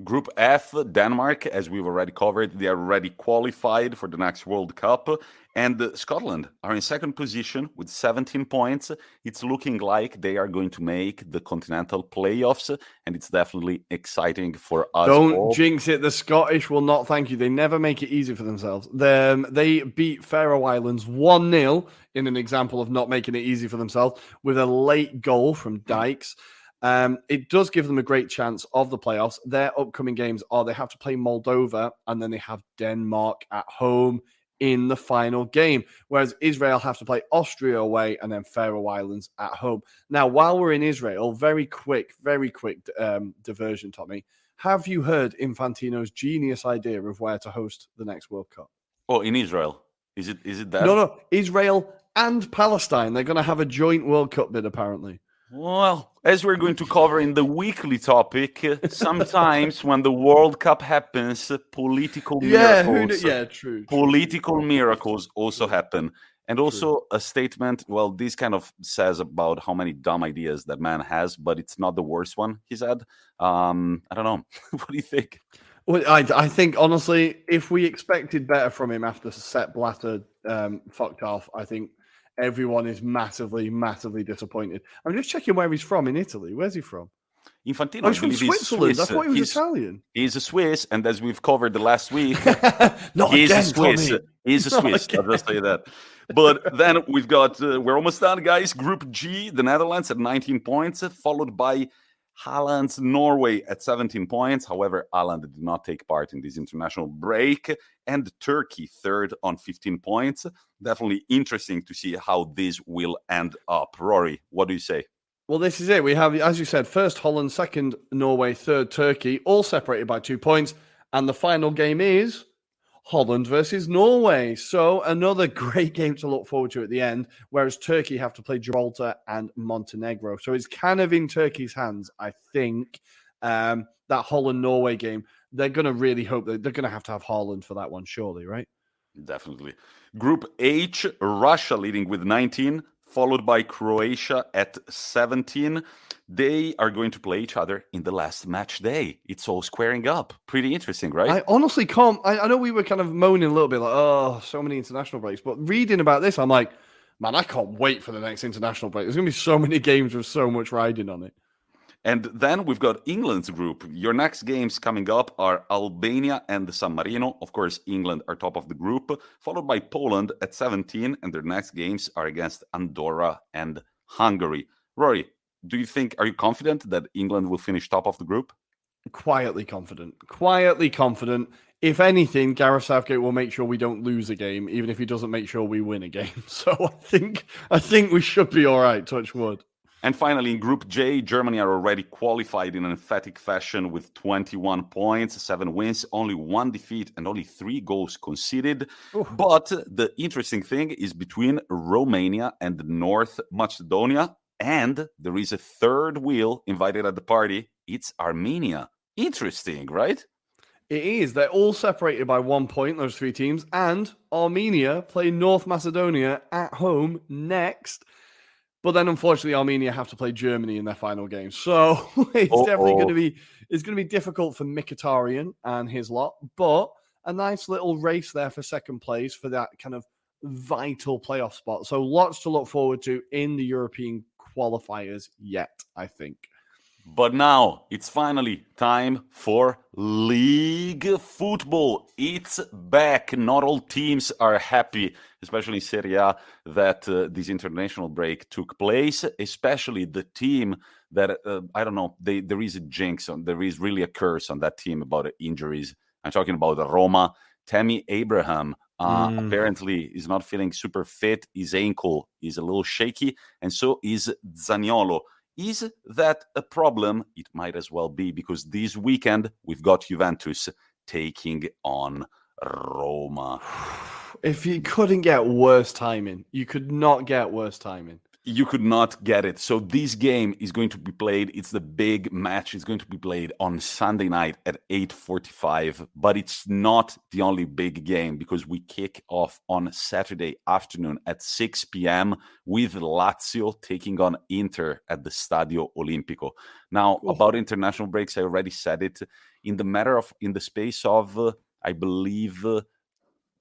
Group F, Denmark, as we've already covered, they are already qualified for the next World Cup. And Scotland are in second position with 17 points. It's looking like they are going to make the continental playoffs, and it's definitely exciting for us. Don't jinx it. The Scottish will not thank you. They never make it easy for themselves. They beat Faroe Islands 1-0 in an example of not making it easy for themselves with a late goal from Dykes. It does give them a great chance of the playoffs. Their upcoming games are they have to play Moldova and then they have Denmark at home in the final game, whereas Israel have to play Austria away and then Faroe Islands at home. Now, while we're in Israel, very quick diversion, Tommy. Have you heard Infantino's genius idea of where to host the next World Cup? Oh, in Israel. Is it that? No. Israel and Palestine. They're going to have a joint World Cup bid, apparently. Well, as we're going to cover in the weekly topic, sometimes when the World Cup happens, political miracles also happen. And also a statement, well, this kind of says about how many dumb ideas that man has, but it's not the worst one he's had. I don't know. What do you think? Well, I think, honestly, if we expected better from him after Sepp Blatter fucked off, I think everyone is massively, massively disappointed. I'm just checking where he's from in Italy. Where's he from? Infantino. He's from Switzerland. I thought he was Italian. He's a Swiss, and as we've covered the last week, he's a Swiss. Tommy. He's a Swiss. I'll just say that. But then we've got, we're almost done, guys. Group G, the Netherlands at 19 points, followed by Haaland's Norway at 17 points. However, Haaland did not take part in this international break. And Turkey third on 15 points. Definitely interesting to see how this will end up. Rory, what do you say? Well, this is it. We have, as you said, first Holland, second Norway, third Turkey, all separated by 2 points. And the final game is Holland versus Norway. So another great game to look forward to at the end, whereas Turkey have to play Gibraltar and Montenegro. So it's kind of in Turkey's hands, I think, that Holland-Norway game. They're going to really hope that they're going to have Haaland for that one, surely, right? Definitely. Group H, Russia leading with 19, followed by Croatia at 17. They are going to play each other in the last match day. It's all squaring up. Pretty interesting, right? I honestly can't. I know we were kind of moaning a little bit like, oh, so many international breaks. But reading about this, I'm like, man, I can't wait for the next international break. There's going to be so many games with so much riding on it. And then we've got England's group. Your next games coming up are Albania and San Marino. Of course, England are top of the group, followed by Poland at 17. And their next games are against Andorra and Hungary. Rory, are you confident that England will finish top of the group? Quietly confident. If anything, Gareth Southgate will make sure we don't lose a game, even if he doesn't make sure we win a game. So I think we should be all right, touch wood. And finally, in Group J, Germany are already qualified in an emphatic fashion with 21 points, 7 wins, only 1 defeat, and only 3 goals conceded. Ooh. But the interesting thing is between Romania and North Macedonia, and there is a third wheel invited at the party. It's Armenia. Interesting, right? It is. They're all separated by 1 point, those 3 teams, and Armenia play North Macedonia at home next. But then, unfortunately, Armenia have to play Germany in their final game. So it's definitely going to be difficult for Mkhitaryan and his lot. But a nice little race there for second place for that kind of vital playoff spot. So lots to look forward to in the European qualifiers yet, I think. But now it's finally time for league football. It's back. Not all teams are happy, especially in Serie A, that this international break took place, especially the team that, I don't know, there is a jinx, there is really a curse on that team about injuries. I'm talking about Roma. Tammy Abraham apparently is not feeling super fit. His ankle is a little shaky, and so is Zaniolo. Is that a problem? It might as well be, because this weekend we've got Juventus taking on Roma. If you couldn't get worse timing, you could not get worse timing. You could not get it. So this game is going to be played. It's the big match. It's going to be played on Sunday night at 8:45. But it's not the only big game, because we kick off on Saturday afternoon at 6 p.m. with Lazio taking on Inter at the Stadio Olimpico. Now, about international breaks, I already said it. In the space of, I believe,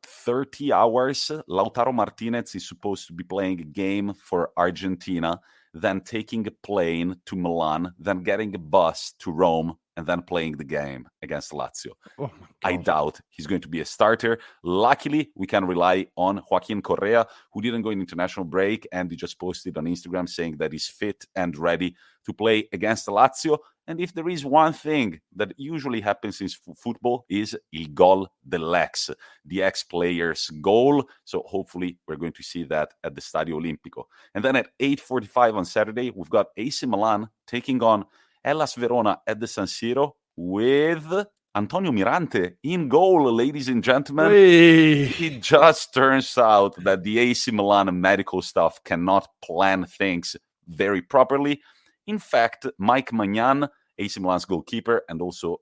30 hours, Lautaro Martinez is supposed to be playing a game for Argentina, then taking a plane to Milan, then getting a bus to Rome, and then playing the game against Lazio. Oh I doubt he's going to be a starter. Luckily, we can rely on Joaquin Correa, who didn't go in international break, and he just posted on Instagram saying that he's fit and ready to play against Lazio. And if there is one thing that usually happens in football, is il gol dell'ex, the ex-player's goal. So hopefully we're going to see that at the Stadio Olimpico. And then at 8:45 on Saturday, we've got AC Milan taking on Hellas Verona at the San Siro with Antonio Mirante in goal, ladies and gentlemen. It just turns out that the AC Milan medical staff cannot plan things very properly. In fact, Mike Magnan, AC Milan's goalkeeper and also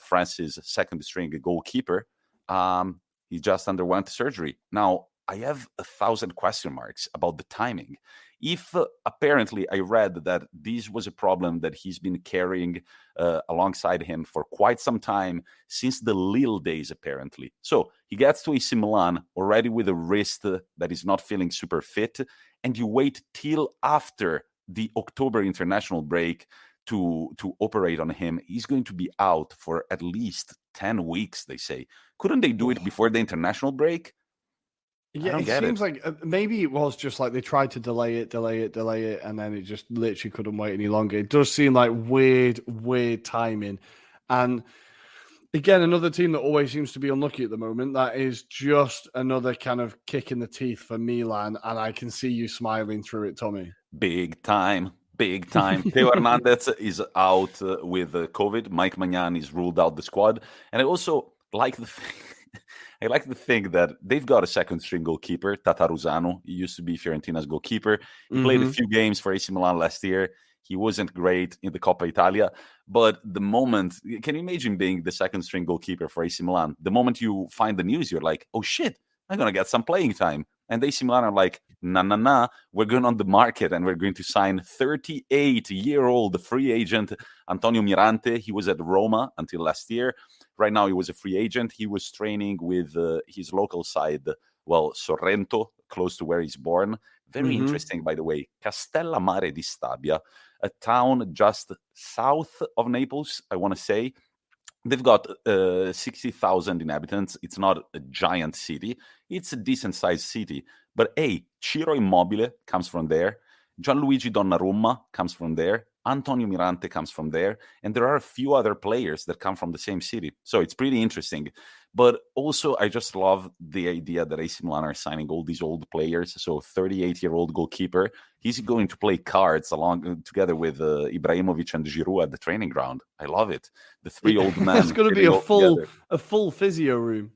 France's second-string goalkeeper, he just underwent surgery. Now, I have 1,000 question marks about the timing. If apparently I read that this was a problem that he's been carrying alongside him for quite some time, since the Lille days, apparently. So he gets to AC Milan already with a wrist that is not feeling super fit, and you wait till after the October international break to operate on him. He's going to be out for at least 10 weeks, they say. Couldn't they do it before the international break? Yeah, it seems like maybe it was just like they tried to delay it, and then it just literally couldn't wait any longer. It does seem like weird timing. And again, another team that always seems to be unlucky at the moment. That is just another kind of kick in the teeth for Milan, and I can see you smiling through it, Tommy. Big time. Theo Hernandez is out with COVID. Mike Magnan is ruled out the squad. And I also like the thing that they've got a second-string goalkeeper, Tataruzano. He used to be Fiorentina's goalkeeper. He played a few games for AC Milan last year. He wasn't great in the Coppa Italia. But the moment, can you imagine being the second-string goalkeeper for AC Milan? The moment you find the news, you're like, oh shit, I'm going to get some playing time. And AC Milan are like, nah, we're going on the market and we're going to sign 38-year-old free agent Antonio Mirante. He was at Roma until last year. Right now he was a free agent. He was training with his local side, Sorrento, close to where he's born. Very interesting, by the way. Castellammare di Stabia, a town just south of Naples, I want to say. They've got 60,000 inhabitants. It's not a giant city. It's a decent-sized city. But hey, Ciro Immobile comes from there. Gianluigi Donnarumma comes from there. Antonio Mirante comes from there. And there are a few other players that come from the same city. So it's pretty interesting. But also, I just love the idea that AC Milan are signing all these old players. So 38-year-old goalkeeper, he's going to play cards together with Ibrahimovic and Giroud at the training ground. I love it. The three old men. It's going to be a full physio room.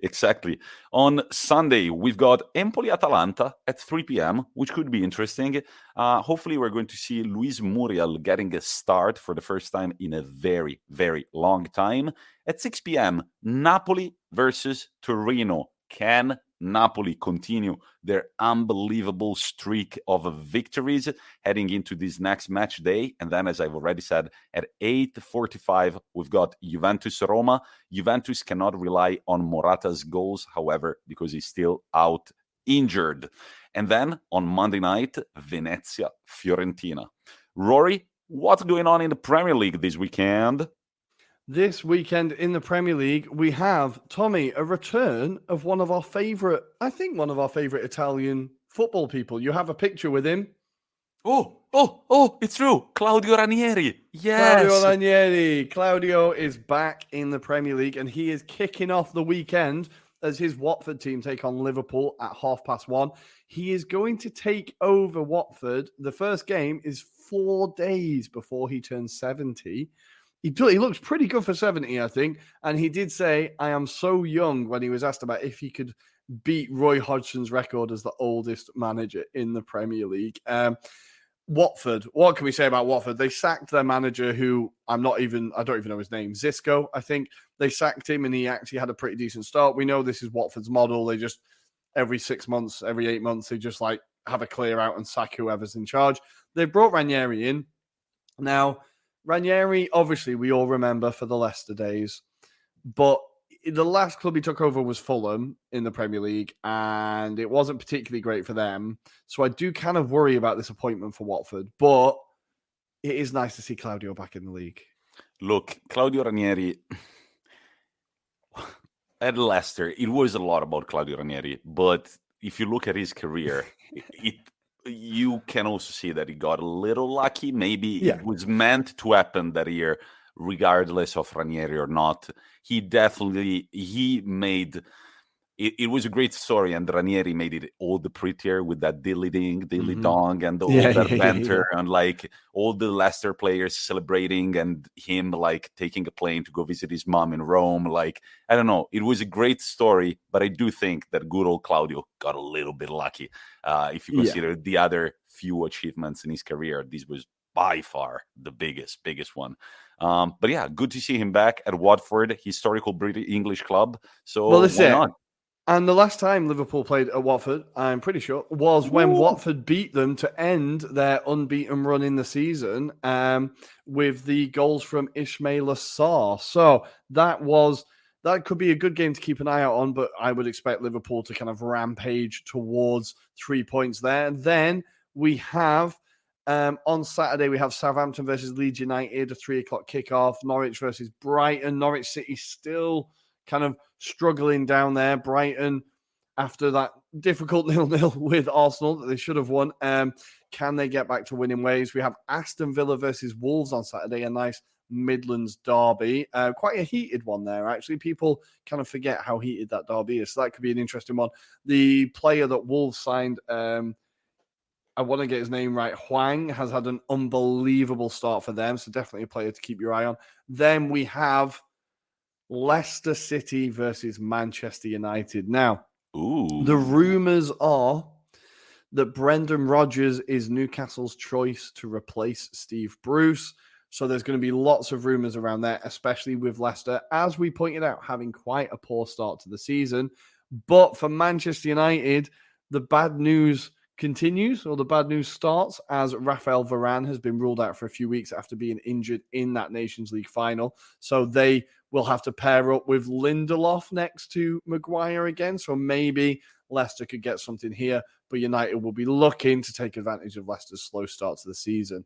Exactly. On Sunday, we've got Empoli-Atalanta at 3 p.m., which could be interesting. Hopefully, we're going to see Luis Muriel getting a start for the first time in a very, very long time. At 6 p.m., Napoli versus Torino. Can Napoli continue their unbelievable streak of victories heading into this next match day? And then, as I've already said, at 8:45, we've got Juventus-Roma. Juventus cannot rely on Morata's goals, however, because he's still out injured. And then on Monday night, Venezia-Fiorentina. Rory, what's going on in the Premier League this weekend? This weekend in the Premier League, we have, Tommy, a return of one of our favorite Italian football people. You have a picture with him. Oh, it's true. Claudio Ranieri. Yes. Claudio Ranieri. Claudio is back in the Premier League, and he is kicking off the weekend as his Watford team take on Liverpool at 1:30. He is going to take over Watford. The first game is 4 days before he turns 70. He looks pretty good for 70, I think. And he did say, I am so young, when he was asked about if he could beat Roy Hodgson's record as the oldest manager in the Premier League. Watford, what can we say about Watford? They sacked their manager who I don't even know his name, Zisco, I think. They sacked him and he actually had a pretty decent start. We know this is Watford's model. They just, every 6 months, every 8 months, they just like have a clear out and sack whoever's in charge. They brought Ranieri in. Now, Ranieri, obviously, we all remember for the Leicester days, but the last club he took over was Fulham in the Premier League, and it wasn't particularly great for them. So I do kind of worry about this appointment for Watford, but it is nice to see Claudio back in the league. Look, Claudio Ranieri at Leicester, it was a lot about Claudio Ranieri, but if you look at his career, you can also see that he got a little lucky. Maybe it was meant to happen that year, regardless of Ranieri or not. He made it was a great story, and Ranieri made it all the prettier with that dilly-ding, dilly-dong, and all that banter, and like all the Leicester players celebrating, and him like taking a plane to go visit his mom in Rome. Like, I don't know, it was a great story, but I do think that good old Claudio got a little bit lucky. If you consider the other few achievements in his career, this was by far the biggest one. But yeah, good to see him back at Watford, historical British English club. So why not? And the last time Liverpool played at Watford, I'm pretty sure, was when Watford beat them to end their unbeaten run in the season with the goals from Ismaila Sarr. So that could be a good game to keep an eye out on, but I would expect Liverpool to kind of rampage towards 3 points there. And then we have, on Saturday, we have Southampton versus Leeds United, a 3:00 kickoff, Norwich versus Brighton. Norwich City still kind of struggling down there. Brighton, after that difficult 0-0 with Arsenal that they should have won, can they get back to winning ways? We have Aston Villa versus Wolves on Saturday, a nice Midlands derby. Quite a heated one there, actually. People kind of forget how heated that derby is, so that could be an interesting one. The player that Wolves signed, I want to get his name right, Hwang, has had an unbelievable start for them, so definitely a player to keep your eye on. Then we have Leicester City versus Manchester United. Now, the rumours are that Brendan Rodgers is Newcastle's choice to replace Steve Bruce. So there's going to be lots of rumours around that, especially with Leicester, as we pointed out, having quite a poor start to the season. But for Manchester United, the bad news continues, or the bad news starts, as Rafael Varane has been ruled out for a few weeks after being injured in that Nations League final. So they will have to pair up with Lindelof next to Maguire again. So maybe Leicester could get something here, but United will be looking to take advantage of Leicester's slow start to the season.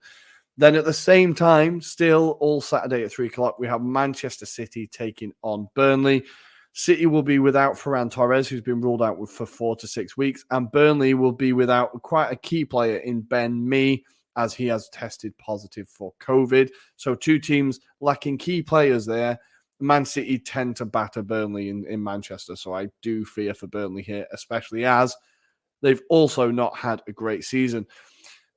Then at the same time, still all Saturday at 3:00, we have Manchester City taking on Burnley. City will be without Ferran Torres, who's been ruled out for 4 to 6 weeks, and Burnley will be without quite a key player in Ben Mee, as he has tested positive for COVID. So two teams lacking key players there. Man City tend to batter Burnley in Manchester, so I do fear for Burnley here, especially as they've also not had a great season.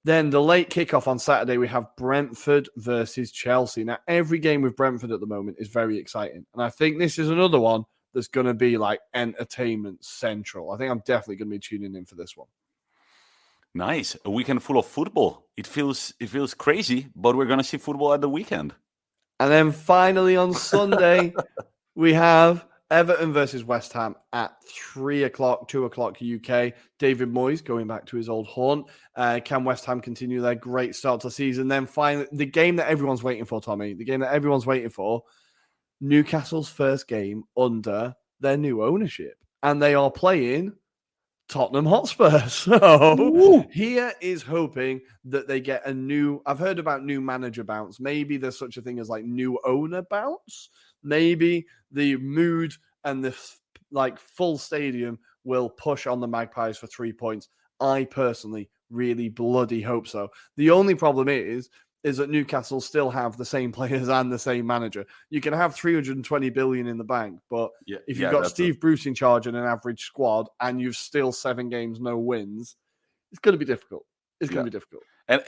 Then the late kickoff on Saturday, we have Brentford versus Chelsea. Now, every game with Brentford at the moment is very exciting, and I think this is another one that's going to be like entertainment central. I think I'm definitely going to be tuning in for this one. Nice. A weekend full of football. It feels crazy, but we're going to see football at the weekend. And then finally on Sunday, we have Everton versus West Ham at 3:00, 2:00 UK. David Moyes going back to his old haunt. Can West Ham continue their great start to the season? Then finally, the game that everyone's waiting for, Tommy, Newcastle's first game under their new ownership. And they are playing Tottenham Hotspur. So here is hoping that they get I've heard about new manager bounce. Maybe there's such a thing as like new owner bounce. Maybe the mood and the full stadium will push on the Magpies for 3 points. I personally really bloody hope so. The only problem is that Newcastle still have the same players and the same manager. You can have 320 billion in the bank, but if you've got Steve Bruce in charge and an average squad and you've still 7 games, no wins, it's going to be difficult. It's going to be difficult. And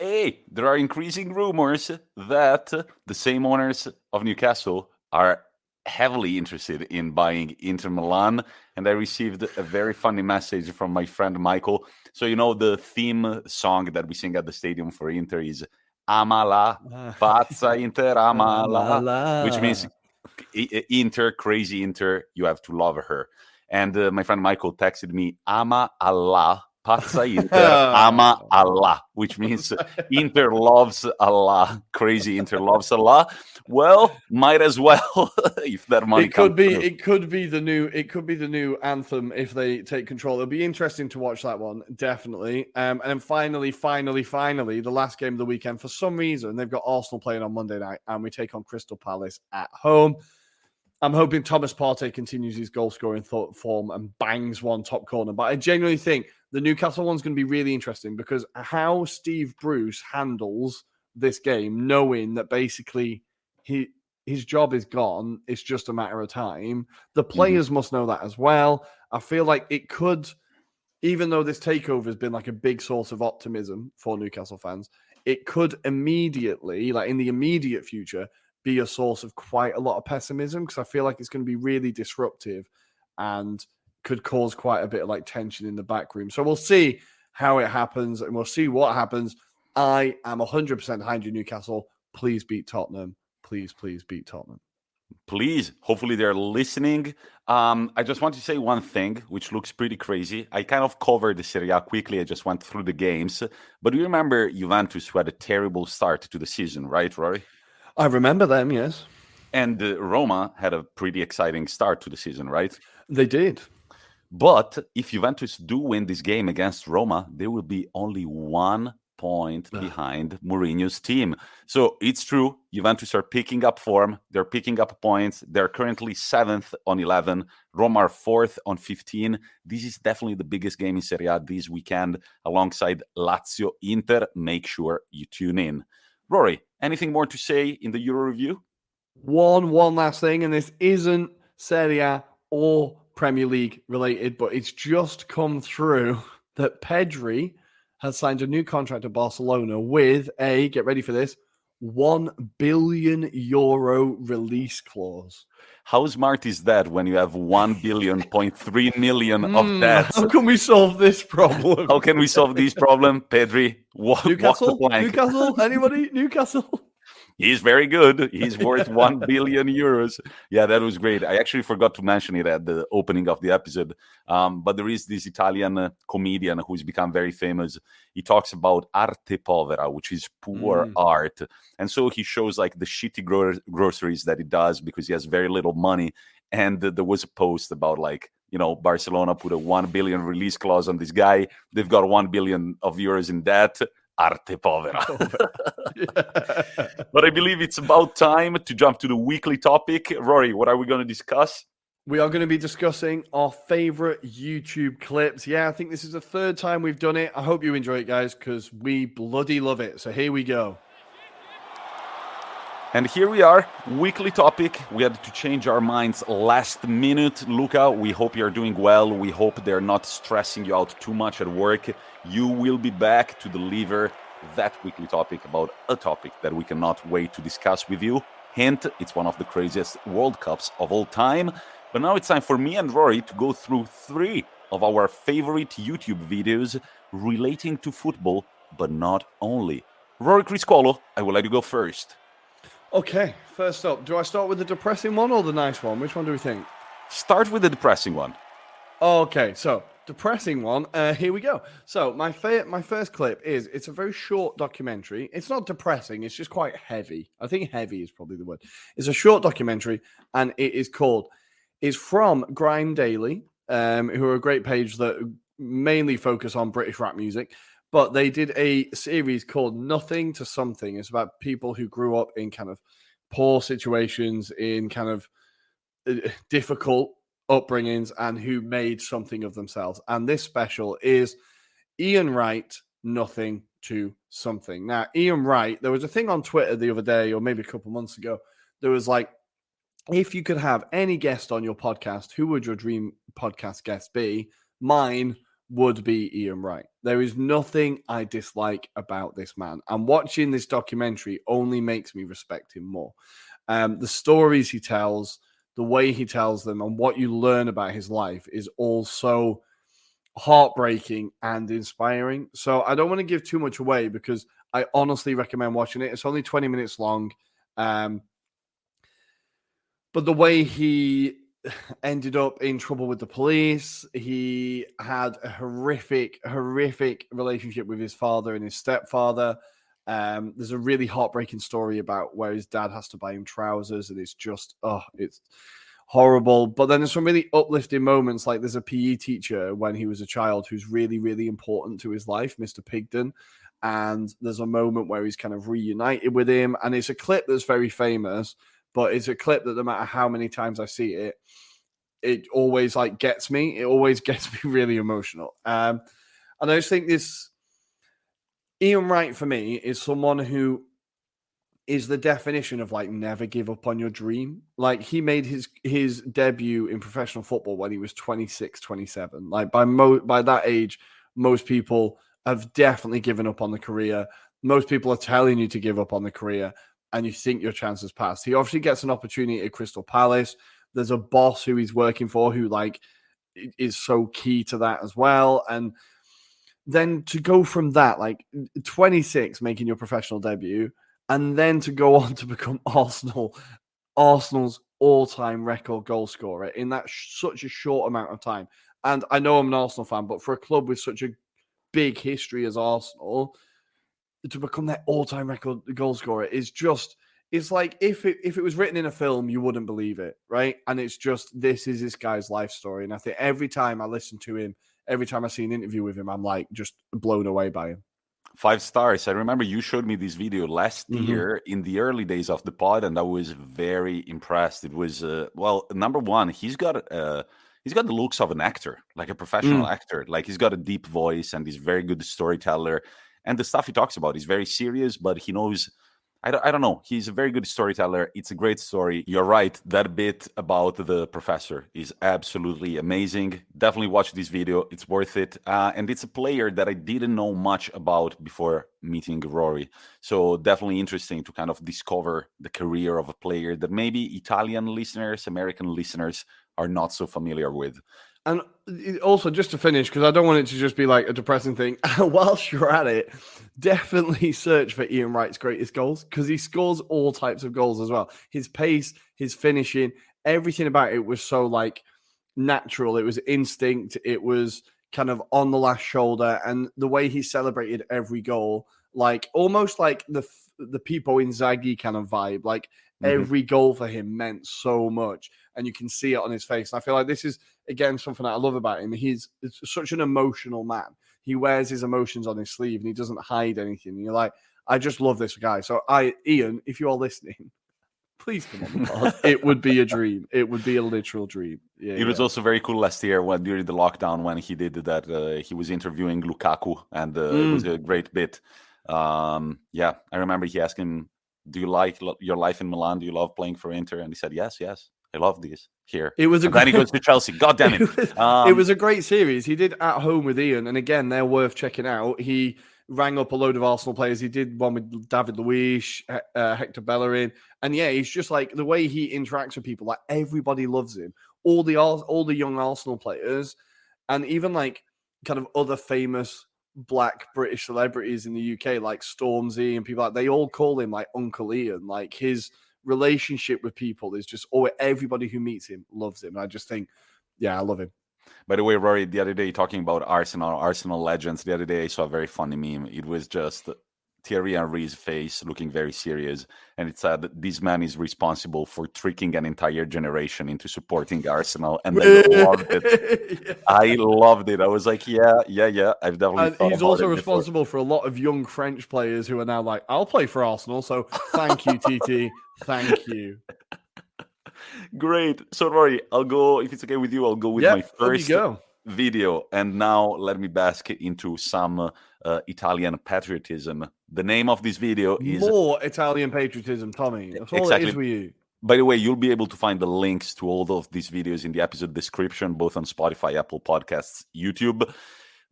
there are increasing rumors that the same owners of Newcastle are heavily interested in buying Inter Milan, and I received a very funny message from my friend Michael. So, the theme song that we sing at the stadium for Inter is Amala, Pazza Inter, Amala, which means Inter, crazy Inter, you have to love her. And my friend Michael texted me, Ama Allah, Pazza Inter, Ama Allah, which means Inter loves Allah, crazy Inter loves Allah. Well, might as well if that money comes through. It could be the new anthem if they take control. It'll be interesting to watch that one, definitely. And then finally, the last game of the weekend. For some reason, they've got Arsenal playing on Monday night, and we take on Crystal Palace at home. I'm hoping Thomas Partey continues his goal-scoring form and bangs one top corner. But I genuinely think the Newcastle one's going to be really interesting because how Steve Bruce handles this game, knowing that basically his job is gone, it's just a matter of time. The players must know that as well. I feel like it could, even though this takeover has been like a big source of optimism for Newcastle fans, it could immediately, like in the immediate future, be a source of quite a lot of pessimism because I feel like it's going to be really disruptive and could cause quite a bit of like tension in the back room. So we'll see how it happens and we'll see what happens. I am 100% behind you, Newcastle. Please beat Tottenham. Please beat Tottenham. Please. Hopefully they're listening. I just want to say one thing, which looks pretty crazy. I kind of covered the Serie A quickly. I just went through the games. But you remember Juventus who had a terrible start to the season, right, Rory? I remember them, yes. And Roma had a pretty exciting start to the season, right? They did. But if Juventus do win this game against Roma, they will be only 1 point behind Mourinho's team. So it's true, Juventus are picking up form. They're picking up points. They're currently 7th on 11. Roma are 4th on 15. This is definitely the biggest game in Serie A this weekend alongside Lazio Inter. Make sure you tune in. Rory, anything more to say in the Euroreview? One last thing, and this isn't Serie A or Premier League related, but it's just come through that Pedri has signed a new contract at Barcelona with get ready for this, €1 billion release clause. How smart is that when you have 1.3 billion of debt? How can we solve this problem? How can we solve this problem, Pedri? Newcastle? Newcastle? Anybody? Newcastle? He's very good. He's worth 1 billion euros. Yeah, that was great. I actually forgot to mention it at the opening of the episode. But there is this Italian comedian who's become very famous. He talks about arte povera, which is poor art. And so he shows like the shitty groceries that he does because he has very little money. And there was a post about like, Barcelona put a 1 billion release clause on this guy. They've got 1 billion of euros in debt. Arte povera. But I believe it's about time to jump to the weekly topic. Rory, what are we going to discuss? We are going to be discussing our favorite YouTube clips. Yeah, I think this is the third time we've done it. I hope you enjoy it, guys, because we bloody love it. So here we go. And here we are, weekly topic. We had to change our minds last minute. Luca, we hope you're doing well. We hope they're not stressing you out too much at work. You will be back to deliver that weekly topic about a topic that we cannot wait to discuss with you. Hint, it's one of the craziest World Cups of all time. But now it's time for me and Rory to go through 3 of our favorite YouTube videos relating to football, but not only. Rory Criscolo, I will let you go first. Okay, first up, do I start with the depressing one or the nice one? Which one do we think? Start with the depressing one. Okay, so depressing one. Here we go. So my first clip it's a very short documentary. It's not depressing. It's just quite heavy. I think heavy is probably the word. It's a short documentary, and it's from Grime Daily, who are a great page that mainly focus on British rap music. But they did a series called Nothing to Something. It's about people who grew up in kind of poor situations, in kind of difficult upbringings, and who made something of themselves. And this special is Ian Wright, Nothing to Something. Now, Ian Wright, there was a thing on Twitter the other day, or maybe a couple months ago, there was like, if you could have any guest on your podcast, who would your dream podcast guest be? Mine would be Ian Wright. There is nothing I dislike about this man. And watching this documentary only makes me respect him more. The stories he tells, the way he tells them and what you learn about his life is all so heartbreaking and inspiring. So I don't want to give too much away because I honestly recommend watching it. It's only 20 minutes long. But the way he ended up in trouble with the police, he had a horrific relationship with his father and his stepfather. There's a really heartbreaking story about where his dad has to buy him trousers, and it's just, it's horrible. But then there's some really uplifting moments, like there's a PE teacher when he was a child who's really, really important to his life, Mr. Pigden. And there's a moment where he's kind of reunited with him. And it's a clip that's very famous, but it's a clip that no matter how many times I see it, it always gets me. It always gets me really emotional. And I just think Ian Wright for me is someone who is the definition of never give up on your dream. He made his debut in professional football when he was 26, 27. By that age, most people have definitely given up on the career. Most people are telling you to give up on the career, and you think your chance has passed. He obviously gets an opportunity at Crystal Palace. There's a boss who he's working for who is so key to that as well. And then to go from that, 26 making your professional debut, and then to go on to become Arsenal's all-time record goal scorer in that such a short amount of time. And I know I'm an Arsenal fan, but for a club with such a big history as Arsenal, to become their all-time record goal scorer is just, it's like if it was written in a film, you wouldn't believe it, right? And it's just, this is this guy's life story. And I think every time I listen to him, every time I see an interview with him, I'm just blown away by him. 5 stars. I remember you showed me this video last year in the early days of the pod, and I was very impressed. It was number one, he's got the looks of an actor, like a professional actor. He's got a deep voice, and he's a very good storyteller. And the stuff he talks about is very serious, but he knows. I don't know. He's a very good storyteller. It's a great story. You're right. That bit about the professor is absolutely amazing. Definitely watch this video. It's worth it. And it's a player that I didn't know much about before meeting Rory. So definitely interesting to kind of discover the career of a player that maybe Italian listeners, American listeners are not so familiar with. And also, just to finish, because I don't want it to just be a depressing thing, whilst you're at it, definitely search for Ian Wright's greatest goals, because he scores all types of goals as well. His pace, his finishing, everything about it was so natural. It was instinct. It was kind of on the last shoulder. And the way he celebrated every goal, almost like the Pippo Inzaghi kind of vibe, every goal for him meant so much, and you can see it on his face. And I feel like this is, again, something that I love about him. He's such an emotional man. He wears his emotions on his sleeve, and he doesn't hide anything. And you're I just love this guy. So Ian, if you are listening, please come on the pod. It would be a dream. It would be a literal dream. Yeah, it was also very cool last year during the lockdown when he did that. He was interviewing Lukaku, and it was a great bit. I remember he asked him, "Do you like your life in Milan? Do you love playing for Inter?" And he said, "Yes, I love this here." It was then he goes to Chelsea. God damn it! It was a great series. He did At Home with Ian, and again, they're worth checking out. He rang up a load of Arsenal players. He did one with David Luiz, Hector Bellerin, and he's just the way he interacts with people. Everybody loves him. All the young Arsenal players, and even kind of other famous Black British celebrities in the UK, like Stormzy and people they all call him Uncle Ian. His relationship with people is just, everybody who meets him loves him. And I just think, I love him. By the way, Rory, the other day, talking about Arsenal legends, the other day I saw a very funny meme. It was just Thierry Henry's face looking very serious, and it said this man is responsible for tricking an entire generation into supporting Arsenal, and I loved it. Yeah. I loved it. I was like, yeah, I've definitely thought he's about also it responsible for a lot of young French players who are now I'll play for Arsenal, so thank you, TT. Thank you. Great. So, Rory, I'll go, if it's okay with you, I'll go with my first video. And now let me bask into some Italian patriotism. The name of this video is... More Italian patriotism, Tommy. That's all it is with you. By the way, you'll be able to find the links to all of these videos in the episode description, both on Spotify, Apple Podcasts, YouTube.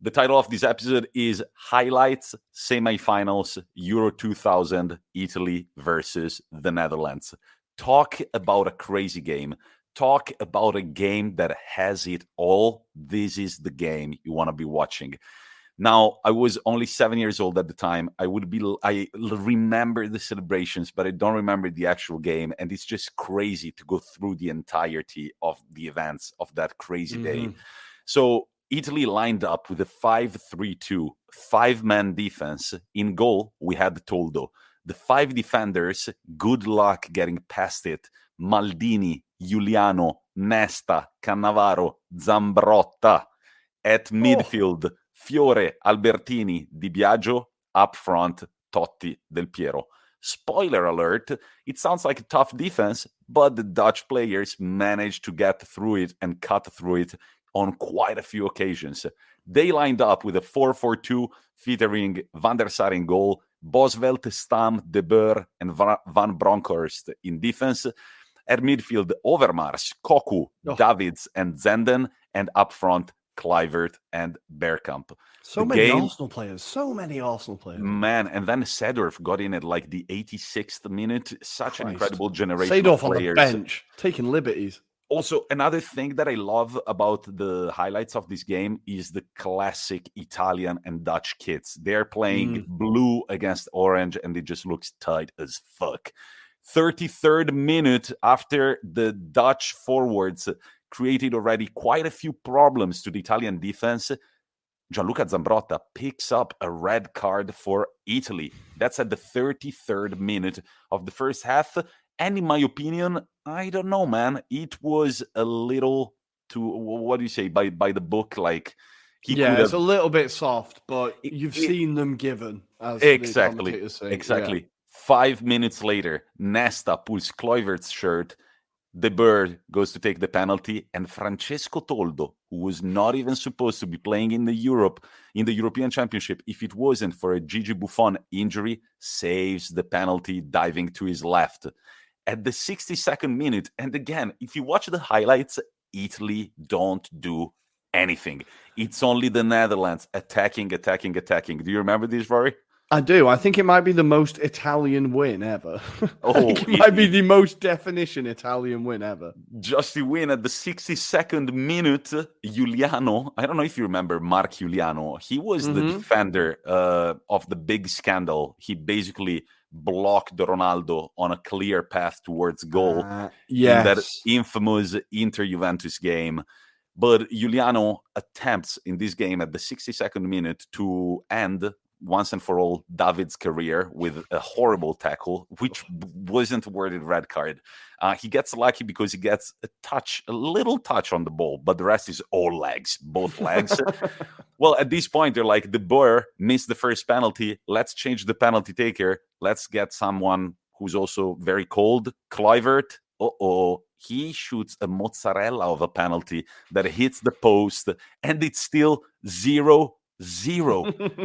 The title of this episode is Highlights Semifinals Euro 2000 Italy versus the Netherlands. Talk about a crazy game. talk about a game that has it all, this is the game you want to be watching. Now, I was only 7 years old at the time. I remember the celebrations, but I don't remember the actual game. And it's just crazy to go through the entirety of the events of that crazy day. So Italy lined up with a 5-3-2, 5-man defense. In goal, we had Toldo. The 5 defenders, good luck getting past it. Maldini, Giuliano, Nesta, Cannavaro, Zambrotta. At midfield, Fiore, Albertini, Di Biagio. Up front, Totti, Del Piero. Spoiler alert, it sounds like a tough defense, but the Dutch players managed to get through it and cut through it on quite a few occasions. They lined up with a 4-4-2 featuring Van der Sar in goal, Bosvelt, Stam, De Boer, and Van Bronckhorst in defense. At midfield, Overmars, Koku, Davids, and Zenden, and up front, Kluivert and Bergkamp. So many Arsenal players. Man, and then Seedorf got in at like the 86th minute. Such an incredible generation Seedorf of players. On the bench, taking liberties. Also, another thing that I love about the highlights of this game is the classic Italian and Dutch kits. They're playing blue against orange, and it just looks tight as fuck. 33rd minute, after the Dutch forwards created already quite a few problems to the Italian defense, Gianluca Zambrotta picks up a red card for Italy. That's at the 33rd minute of the first half. And in my opinion, I don't know, man. It was a little too, what do you say, by the book? Like, it's a little bit soft, but you've seen them given. As exactly. Yeah. 5 minutes later, Nesta pulls Kluivert's shirt. De Boer goes to take the penalty, and Francesco Toldo, who was not even supposed to be playing in the European Championship, if it wasn't for a Gigi Buffon injury, saves the penalty, diving to his left. At the 62nd minute, and again, if you watch the highlights, Italy don't do anything. It's only the Netherlands attacking. Do you remember this, Rory? I do. I think it might be the most Italian win ever. It might be the most definition Italian win ever. Just to win at the 62nd minute, Giuliano, I don't know if you remember Mark Giuliano, he was the defender of the big scandal. He basically blocked Ronaldo on a clear path towards goal in that infamous Inter-Juventus game. But Giuliano attempts in this game at the 62nd minute to end once and for all David's career with a horrible tackle, which wasn't worthy red card. He gets lucky because he gets a little touch on the ball, but the rest is all legs, both legs. Well, at this point, they're like, De Boer missed the first penalty. Let's change the penalty taker. Let's get someone who's also very cold. Kluivert, he shoots a mozzarella of a penalty that hits the post, and it's still 0-0.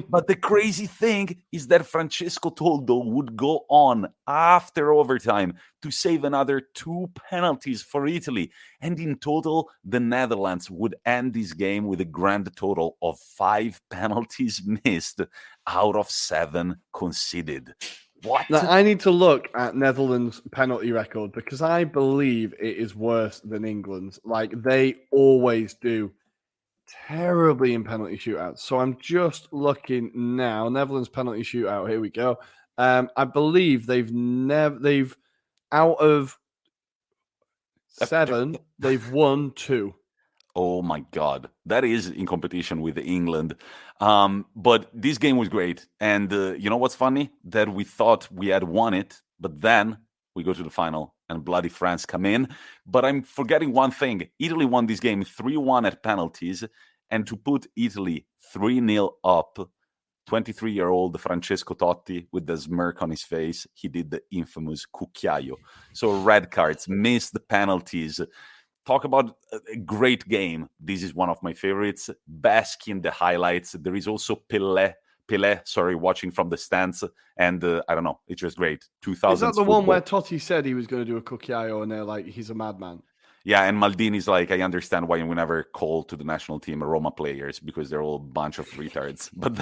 But the crazy thing is that Francesco Toldo would go on after overtime to save another 2 penalties for Italy. And in total, the Netherlands would end this game with a grand total of 5 penalties missed out of 7 conceded. What? Now, I need to look at Netherlands' penalty record because I believe it is worse than England's. Like, they always do terribly in penalty shootouts. So I'm just looking now. Netherlands penalty shootout. Here we go. I believe they've out of 7, they've won 2. Oh my God, that is in competition with England. But this game was great, and you know what's funny? That we thought we had won it, but then we go to the final and bloody France come in. But I'm forgetting one thing. Italy won this game 3-1 at penalties, and to put Italy 3-0 up, 23-year-old Francesco Totti, with the smirk on his face, he did the infamous cucchiaio. So red cards, missed the penalties. Talk about a great game. This is one of my favorites. Bask in the highlights. There is also Pelé, watching from the stands. And I don't know, it's just great. 2000s Is that the football. one where Totti said he was going to do a cucchiaio and they're like, he's a madman? Yeah, and Maldini's like, I understand why we never call to the national team Roma players because they're all a bunch of retards. But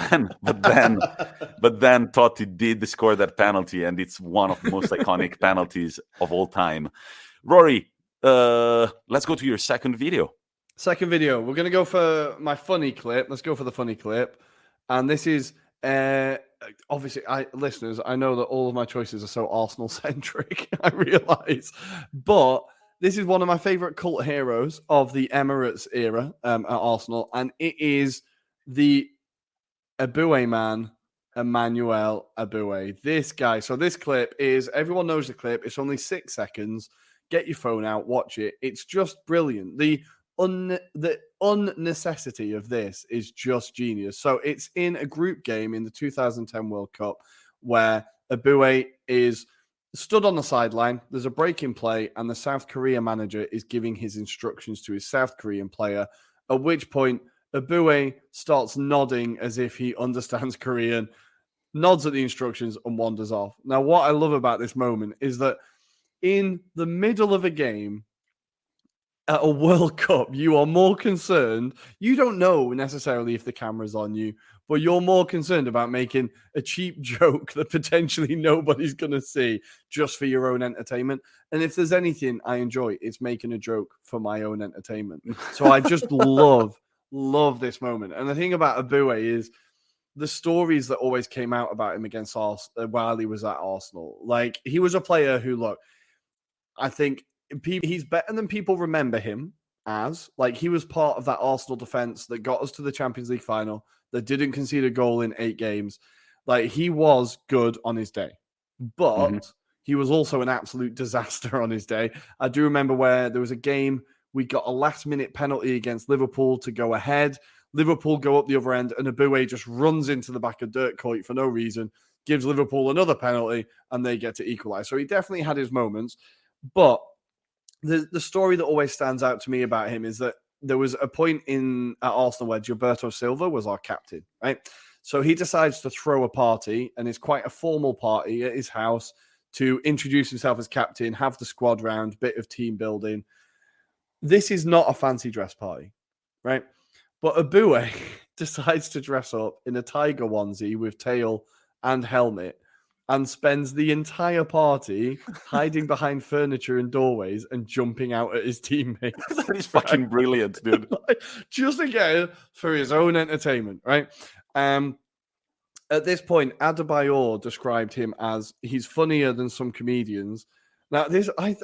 then Totti did score that penalty, and it's one of the most iconic penalties of all time. Rory, Let's go to your second video. Second video. We're going to go for my funny clip. Let's go for the funny clip. And this is, obviously, listeners, I know that all of my choices are so Arsenal-centric, I realise. But this is one of my favourite cult heroes of the Emirates era at Arsenal. And it is the Abue man, Emmanuel Abue. This guy. So this clip is, everyone knows the clip. It's only 6 seconds. Get your phone out, watch it. It's just brilliant. The unnecessity of this is just genius. So it's in a group game in the 2010 World Cup where Abue is stood on the sideline. There's a break in play, and the South Korea manager is giving his instructions to his South Korean player, at which point Abue starts nodding as if he understands Korean, nods at the instructions, and wanders off. Now, what I love about this moment is that in the middle of a game at a World Cup, you are more concerned. You don't know necessarily if the camera's on you, but you're more concerned about making a cheap joke that potentially nobody's going to see just for your own entertainment. And if there's anything I enjoy, it's making a joke for my own entertainment. So I just love this moment. And the thing about Abue is the stories that always came out about him against Arsenal while he was at Arsenal. Like, he was a player who, look, I think he's better than people remember him as. Like, he was part of that Arsenal defense that got us to the Champions League final, that didn't concede a goal in 8 games. Like, he was good on his day, but he was also an absolute disaster on his day. I do remember where there was a game, we got a last-minute penalty against Liverpool to go ahead. Liverpool go up the other end, and Abue just runs into the back of Dirk Kuyt for no reason, gives Liverpool another penalty, and they get to equalise. So he definitely had his moments. But the story that always stands out to me about him is that there was a point at Arsenal where Gilberto Silva was our captain, right? So he decides to throw a party, and it's quite a formal party at his house to introduce himself as captain, have the squad round, bit of team building. This is not a fancy dress party, right? But Abue decides to dress up in a tiger onesie with tail and helmet and spends the entire party hiding behind furniture and doorways and jumping out at his teammates. That is fucking brilliant, dude. Just again, for his own entertainment, right? At this point, Adebayor described him as he's funnier than some comedians. Now, this I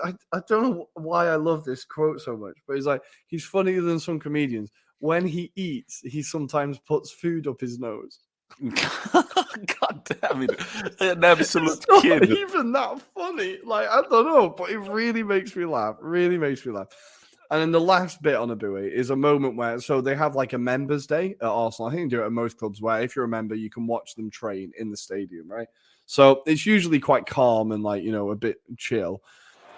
don't know why I love this quote so much, but he's like, he's funnier than some comedians. When he eats, he sometimes puts food up his nose. God damn it. An absolute it's not kid. Even that funny. Like, I don't know, but it really makes me laugh. Really makes me laugh. And then the last bit on Abue is a moment where, so they have like a members day at Arsenal. I think they do it at most clubs where if you're a member, you can watch them train in the stadium, right? So it's usually quite calm and like, you know, a bit chill.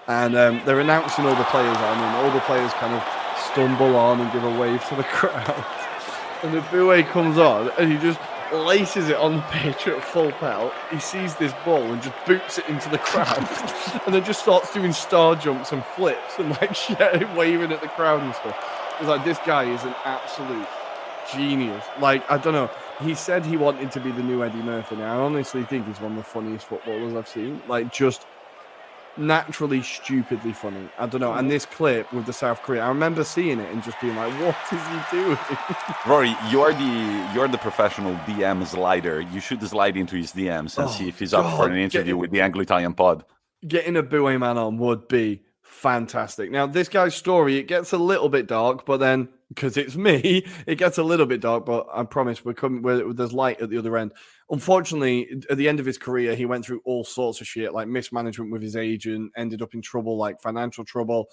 And they're announcing all the players on, and all the players kind of stumble on and give a wave to the crowd. And Abue comes on and he just laces it on the pitch at full pelt. He sees this ball and just boots it into the crowd and then just starts doing star jumps and flips and like waving at the crowd and stuff. It's like, this guy is an absolute genius. Like, I don't know. He said he wanted to be the new Eddie Murphy. Now, I honestly think he's one of the funniest footballers I've seen. Like, just naturally stupidly funny. I don't know. And this clip with the South Korea, I remember seeing it and just being like, what is he doing? Rory, you're the professional DM slider. You should slide into his DMs and see if he's up for an interview with the Anglo-Italian pod. Getting Abue man on would be fantastic. Now, this guy's story, it gets a little bit dark, but then, because it's me, it gets a little bit dark, but I promise there's light at the other end. Unfortunately, at the end of his career, he went through all sorts of shit, like mismanagement with his agent, ended up in trouble, like financial trouble,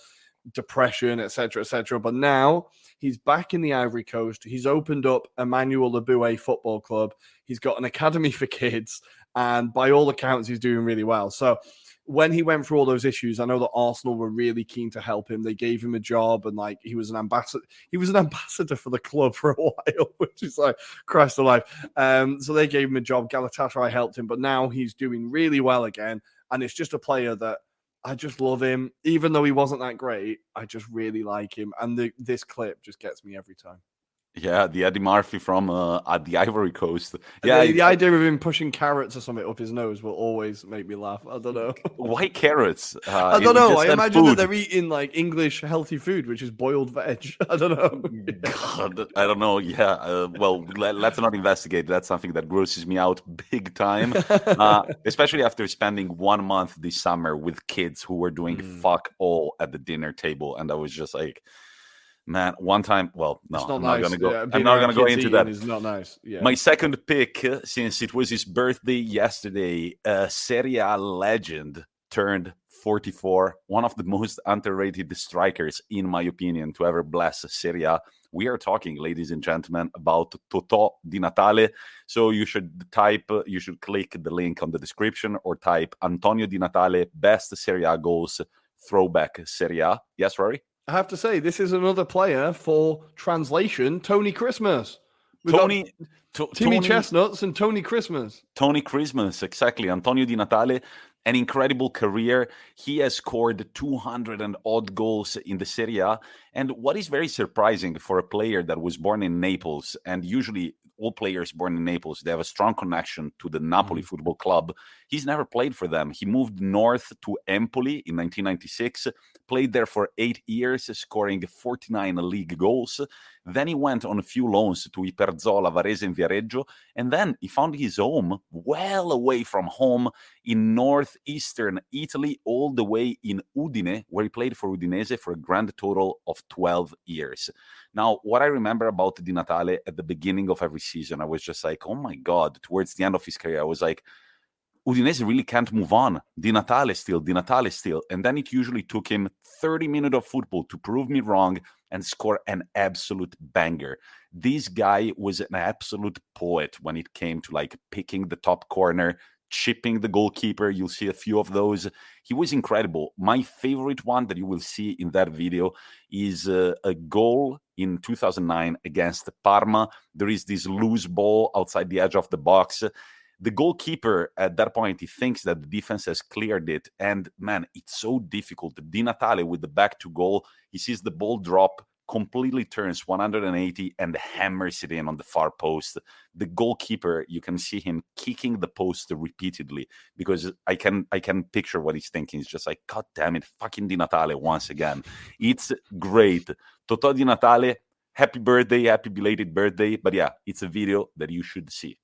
depression, etc., etc. But now he's back in the Ivory Coast. He's opened up Emmanuel Abue Football Club. He's got an academy for kids, and by all accounts, he's doing really well. So when he went through all those issues, I know that Arsenal were really keen to help him. They gave him a job, and like he was an ambassador. He was an ambassador for the club for a while, which is like Christ alive. So they gave him a job. Galatasaray helped him, but now he's doing really well again. And it's just a player that I just love him, even though he wasn't that great. I just really like him, and this clip just gets me every time. Yeah, the Eddie Murphy from at the Ivory Coast. Yeah, The idea of him pushing carrots or something up his nose will always make me laugh. I don't know. why carrots? I don't It know. just I said imagine that food. they're eating like English healthy food, which is boiled veg. I don't know. God, I don't know. Yeah, well, let's not investigate. That's something that grosses me out big time, especially after spending 1 month this summer with kids who were doing fuck all at the dinner table, and I was just like, man, one time. Well, no, It's not I'm not nice. gonna go. Yeah, I'm being not around gonna go kids into eating that. is not nice. Yeah. My second pick, since it was his birthday yesterday, Serie A legend turned 44, one of the most underrated strikers, in my opinion, to ever bless Serie A. We are talking, ladies and gentlemen, about Totò Di Natale. So you should click the link on the description or type Antonio Di Natale, best Serie A goals, throwback Serie A. Yes, Rory? I have to say, this is another player for translation, Tony Christmas. Timmy Timmy Chestnuts and Tony Christmas. Tony Christmas, exactly. Antonio Di Natale, an incredible career. He has scored 200 and odd goals in the Serie A. And what is very surprising for a player that was born in Naples, and usually all players born in Naples, they have a strong connection to the Napoli Football Club. He's never played for them. He moved north to Empoli in 1996, played there for 8 years, scoring 49 league goals. Then he went on a few loans to Iperzola, Varese, and Viareggio. And then he found his home well away from home in northeastern Italy, all the way in Udine, where he played for Udinese for a grand total of 12 years. Now, what I remember about Di Natale at the beginning of every season, I was just like, oh my God, towards the end of his career, I was like, Udinese really can't move on. Di Natale still. And then it usually took him 30 minutes of football to prove me wrong and score an absolute banger. This guy was an absolute poet when it came to like picking the top corner, chipping the goalkeeper. You'll see a few of those. He was incredible. My favorite one that you will see in that video is a goal in 2009 against Parma. There is this loose ball outside the edge of the box. The goalkeeper at that point, he thinks that the defense has cleared it. And man, it's so difficult. Di Natale with the back to goal, he sees the ball drop, completely turns 180 and hammers it in on the far post. The goalkeeper, you can see him kicking the post repeatedly because I can picture what he's thinking. It's just like, God damn it, fucking Di Natale once again. It's great. Totò Di Natale, happy birthday, happy belated birthday. But yeah, it's a video that you should see.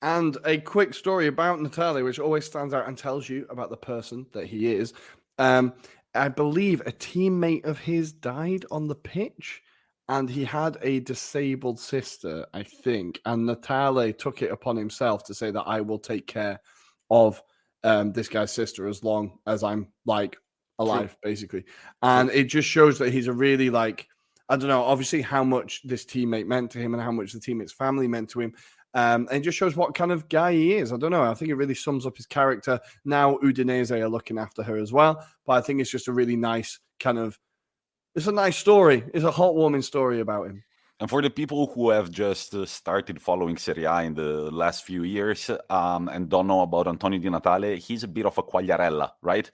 And a quick story about Natale, which always stands out and tells you about the person that he is. I believe a teammate of his died on the pitch, and he had a disabled sister, I think. And Natale took it upon himself to say that I will take care of this guy's sister as long as I'm like alive, basically. And it just shows that he's a really like, I don't know, obviously how much this teammate meant to him and how much the teammate's family meant to him. And it just shows what kind of guy he is. I don't know. I think it really sums up his character. Now Udinese are looking after her as well. But I think it's just a really nice kind of, it's a nice story. It's a heartwarming story about him. And for the people who have just started following Serie A in the last few years and don't know about Antonio Di Natale, he's a bit of a quagliarella, right?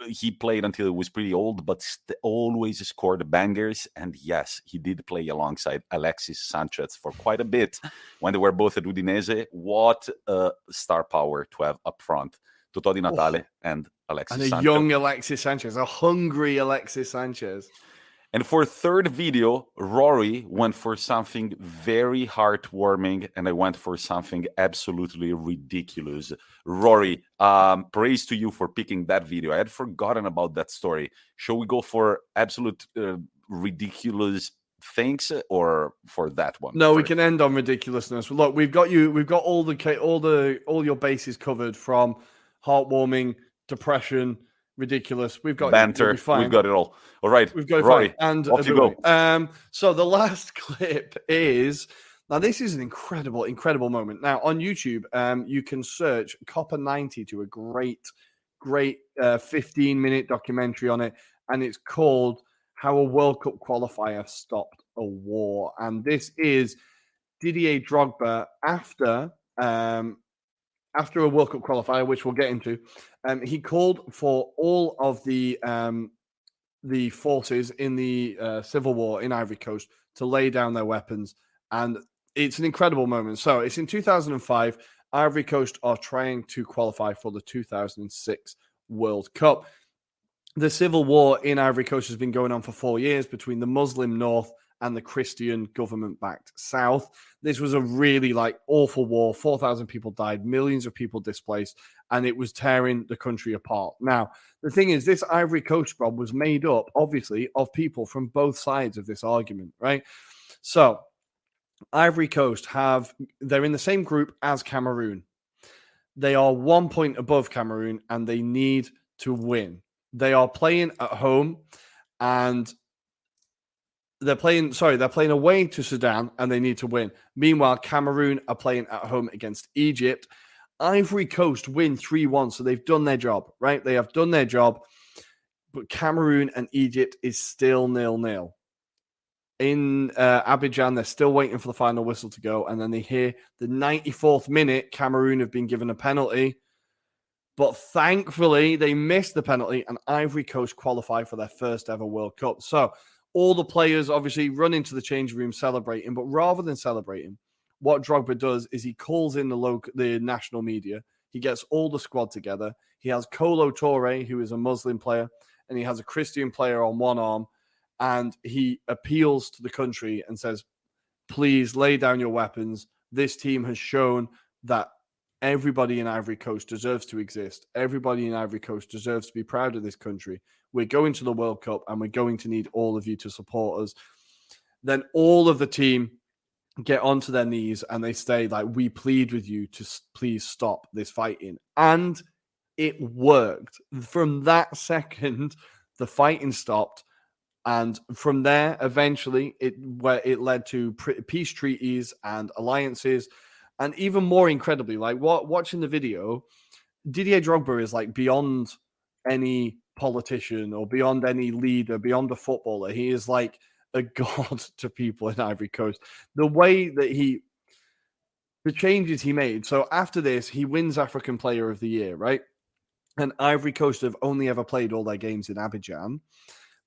He played until he was pretty old, but always scored bangers. And yes, he did play alongside Alexis Sanchez for quite a bit when they were both at Udinese. What a star power to have up front. Totò Di Natale and Alexis Sanchez. And a young Alexis Sanchez, a hungry Alexis Sanchez. And for third video, Rory went for something very heartwarming, and I went for something absolutely ridiculous. Rory, praise to you for picking that video. I had forgotten about that story. Shall we go for absolute ridiculous things or for that one? No, we can end on ridiculousness. Look, we've got all your bases covered, from heartwarming, depression, ridiculous. We've got banter. We've got it all. All right, we've got it Rory, fine. And off you go. So the last clip is, now this is an incredible moment. Now on YouTube, you can search Copper 90 to a great 15-minute documentary on it, and it's called "How a World Cup Qualifier Stopped a War." And this is Didier Drogba after a World Cup qualifier, which we'll get into. He called for all of the forces in the civil war in Ivory Coast to lay down their weapons. And it's an incredible moment. So it's in 2005. Ivory Coast are trying to qualify for the 2006 World Cup. The civil war in Ivory Coast has been going on for 4 years between the Muslim North and the Christian government-backed South. This was a really awful war. 4,000 people died, millions of people displaced, and it was tearing the country apart. Now, the thing is, this Ivory Coast, Rob, was made up, obviously, of people from both sides of this argument, right? So, Ivory Coast they're in the same group as Cameroon. They are 1 point above Cameroon, and they need to win. They are playing at home, and they're playing away to Sudan, and they need to win. Meanwhile, Cameroon are playing at home against Egypt. Ivory Coast win 3-1, so they've done their job, right? They have done their job, but Cameroon and Egypt is still 0-0. In Abidjan, they're still waiting for the final whistle to go, and then they hear the 94th minute, Cameroon have been given a penalty. But thankfully, they missed the penalty, and Ivory Coast qualify for their first ever World Cup. So all the players obviously run into the changing room celebrating, but rather than celebrating, what Drogba does is he calls in the national media. He gets all the squad together. He has Kolo Touré, who is a Muslim player, and he has a Christian player on one arm, and he appeals to the country and says, please lay down your weapons. This team has shown that everybody in Ivory Coast deserves to exist. Everybody in Ivory Coast deserves to be proud of this country. We're going to the World Cup, and we're going to need all of you to support us. Then all of the team get onto their knees, and they say, we plead with you to please stop this fighting. And it worked. From that second, the fighting stopped. And from there, eventually, it led to peace treaties and alliances. And even more incredibly, watching the video, Didier Drogba is beyond any politician or beyond any leader, beyond a footballer. He is like a god to people in Ivory Coast. The way that the changes he made. So after this, he wins African Player of the Year, right? And Ivory Coast have only ever played all their games in Abidjan.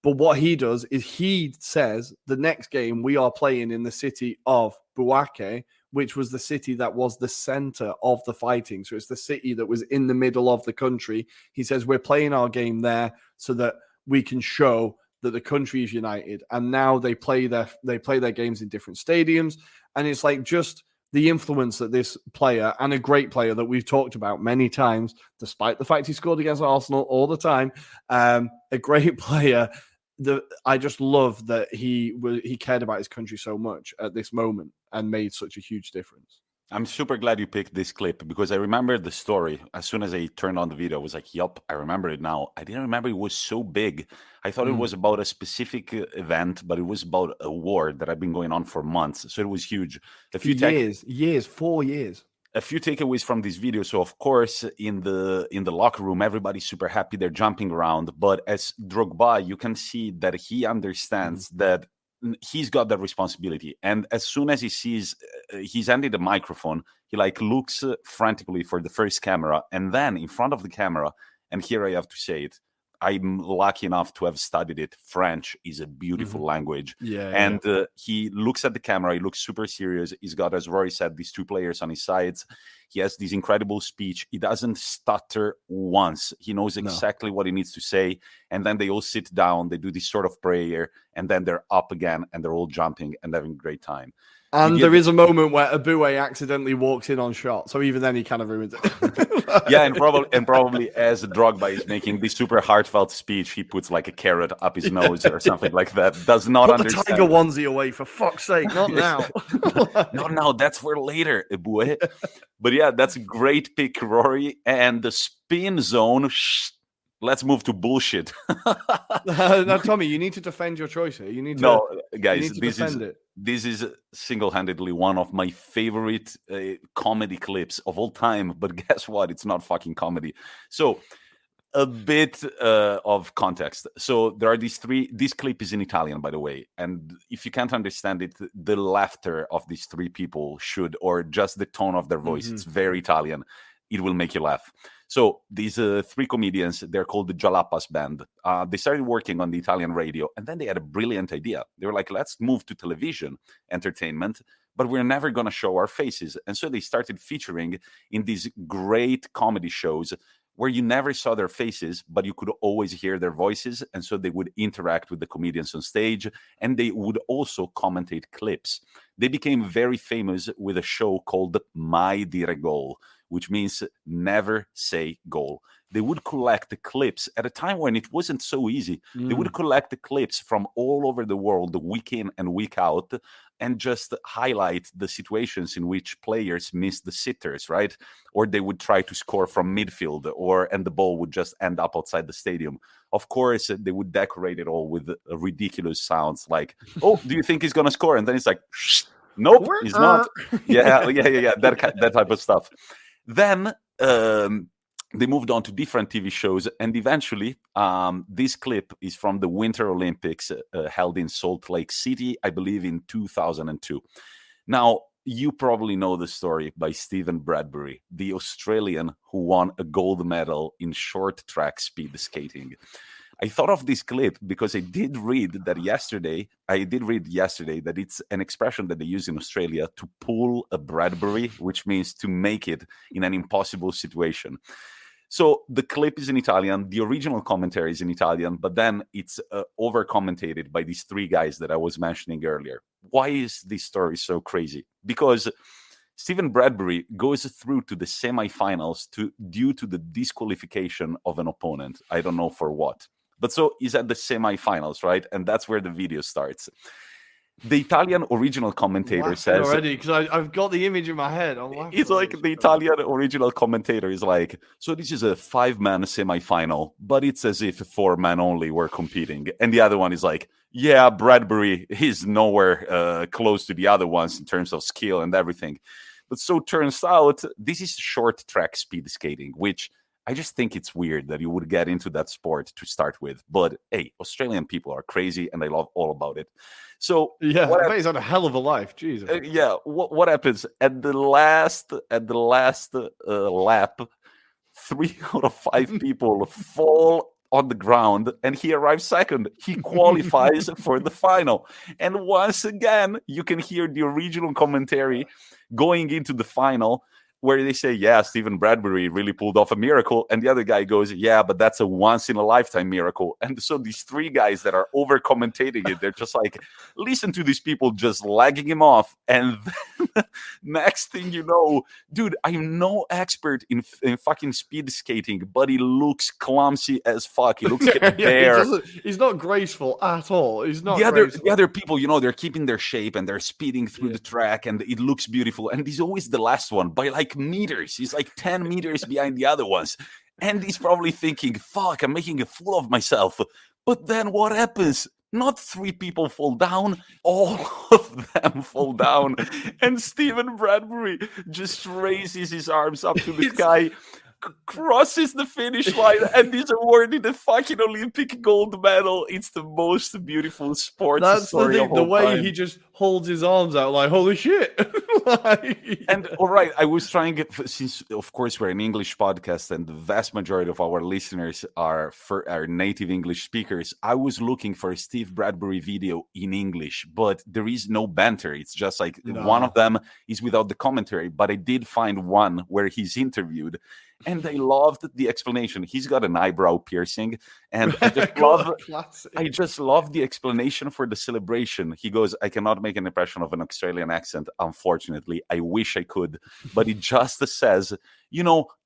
But what he does is he says the next game we are playing in the city of Bouaké, which was the city that was the center of the fighting. So it's the city that was in the middle of the country. He says, we're playing our game there so that we can show that the country is united. And now they play their games in different stadiums. And it's just the influence that this player, and a great player that we've talked about many times, despite the fact he scored against Arsenal all the time, a great player. I just love that he cared about his country so much at this moment and made such a huge difference. I'm super glad you picked this clip because I remember the story. As soon as I turned on the video, I was like, yup, I remember it now. I didn't remember it was so big. I thought it was about a specific event, but it was about a war that had been going on for months. So it was huge. 4 years. A few takeaways from this video. So of course, in the locker room, everybody's super happy. They're jumping around. But as Drogba, you can see that he understands that he's got that responsibility. And as soon as he sees he's handed the microphone, he looks frantically for the first camera. And then in front of the camera, and here I have to say it, I'm lucky enough to have studied it. French is a beautiful language. And he looks at the camera. He looks super serious. He's got, as Rory said, these two players on his sides. He has this incredible speech. He doesn't stutter once. He knows exactly what he needs to say. And then they all sit down. They do this sort of prayer. And then they're up again. And they're all jumping and having a great time. And there is a moment where Aboué accidentally walks in on shot. So even then he kind of ruins it. Yeah, and probably as Drogba is making this super heartfelt speech, he puts a carrot up his nose or something like that. Does not understand. Put the tiger onesie away, for fuck's sake. Not now. Not now. That's for later, Aboué. But yeah, that's a great pick, Rory. And the spin zone... Let's move to bullshit. No, Tommy, you need to defend your choice here. You need to. Guys, this is single-handedly one of my favorite comedy clips of all time. But guess what? It's not fucking comedy. So, a bit of context. So there are these three. This clip is in Italian, by the way. And if you can't understand it, the laughter of these three people should, or just the tone of their voice, it's very Italian. it will make you laugh. So these three comedians, they're called the Jalapas Band. They started working on the Italian radio, and then they had a brilliant idea. They were like, let's move to television entertainment, but we're never going to show our faces. And so they started featuring in these great comedy shows where you never saw their faces, but you could always hear their voices. And so they would interact with the comedians on stage, and they would also commentate clips. They became very famous with a show called Mai Dire Gol, which means never say goal. They would collect the clips at a time when it wasn't so easy. They would collect the clips from all over the world, week in and week out, and just highlight the situations in which players missed the sitters, right? Or they would try to score from midfield, and the ball would just end up outside the stadium. Of course, they would decorate it all with ridiculous sounds like, oh, do you think he's going to score? And then it's like, nope, he's not. Yeah, that type of stuff. Then they moved on to different TV shows, and eventually this clip is from the Winter Olympics held in Salt Lake City, I believe in 2002. Now, you probably know the story by Stephen Bradbury, the Australian who won a gold medal in short track speed skating. I thought of this clip because I did read yesterday that it's an expression that they use in Australia to pull a Bradbury, which means to make it in an impossible situation. So the clip is in Italian, the original commentary is in Italian, but then it's over-commentated by these three guys that I was mentioning earlier. Why is this story so crazy? Because Stephen Bradbury goes through to the semifinals due to the disqualification of an opponent. I don't know for what. But so he's at the semifinals, right? And that's where the video starts. The Italian original commentator says... already, because I've got the image in my head. It's like the Italian original commentator is like, so this is a 5-man semifinal, but it's as if 4-man only were competing. And the other one is like, yeah, Bradbury is nowhere close to the other ones in terms of skill and everything. But so turns out this is short track speed skating, which... I just think it's weird that you would get into that sport to start with. But hey, Australian people are crazy and I love all about it. So yeah, I bet he's had a hell of a life. Jesus. What happens at the last lap? 3 out of 5 people fall on the ground and he arrives second. He qualifies for the final. And once again, you can hear the original commentary going into the final, where they say, yeah, Stephen Bradbury really pulled off a miracle. And the other guy goes, yeah, but that's a once-in-a-lifetime miracle. And so these three guys that are over-commentating it, they're just like, listen to these people just lagging him off. And then next thing you know, dude, I'm no expert in fucking speed skating, but he looks clumsy as fuck. He looks like a bear. He's not graceful at all. He's not the other people, they're keeping their shape and they're speeding through the track and it looks beautiful. And he's always the last one by like meters. He's like 10 meters behind the other ones. And he's probably thinking, fuck, I'm making a fool of myself. But then what happens? Not 3 people fall down, all of them fall down. And Stephen Bradbury just raises his arms up to the sky, crosses the finish line, and is awarded the fucking Olympic gold medal. It's the most beautiful sports story of all time. The way he just holds his arms out like, holy shit. And all right, I was trying, since of course we're an English podcast and the vast majority of our listeners are native English speakers, I was looking for a Steve Bradbury video in English, but there is no banter. It's just like one of them is without the commentary, but I did find one where he's interviewed. And I loved the explanation. He's got an eyebrow piercing, and I just love the explanation for the celebration. He goes, I cannot make an impression of an Australian accent, unfortunately. I wish I could. But he just says,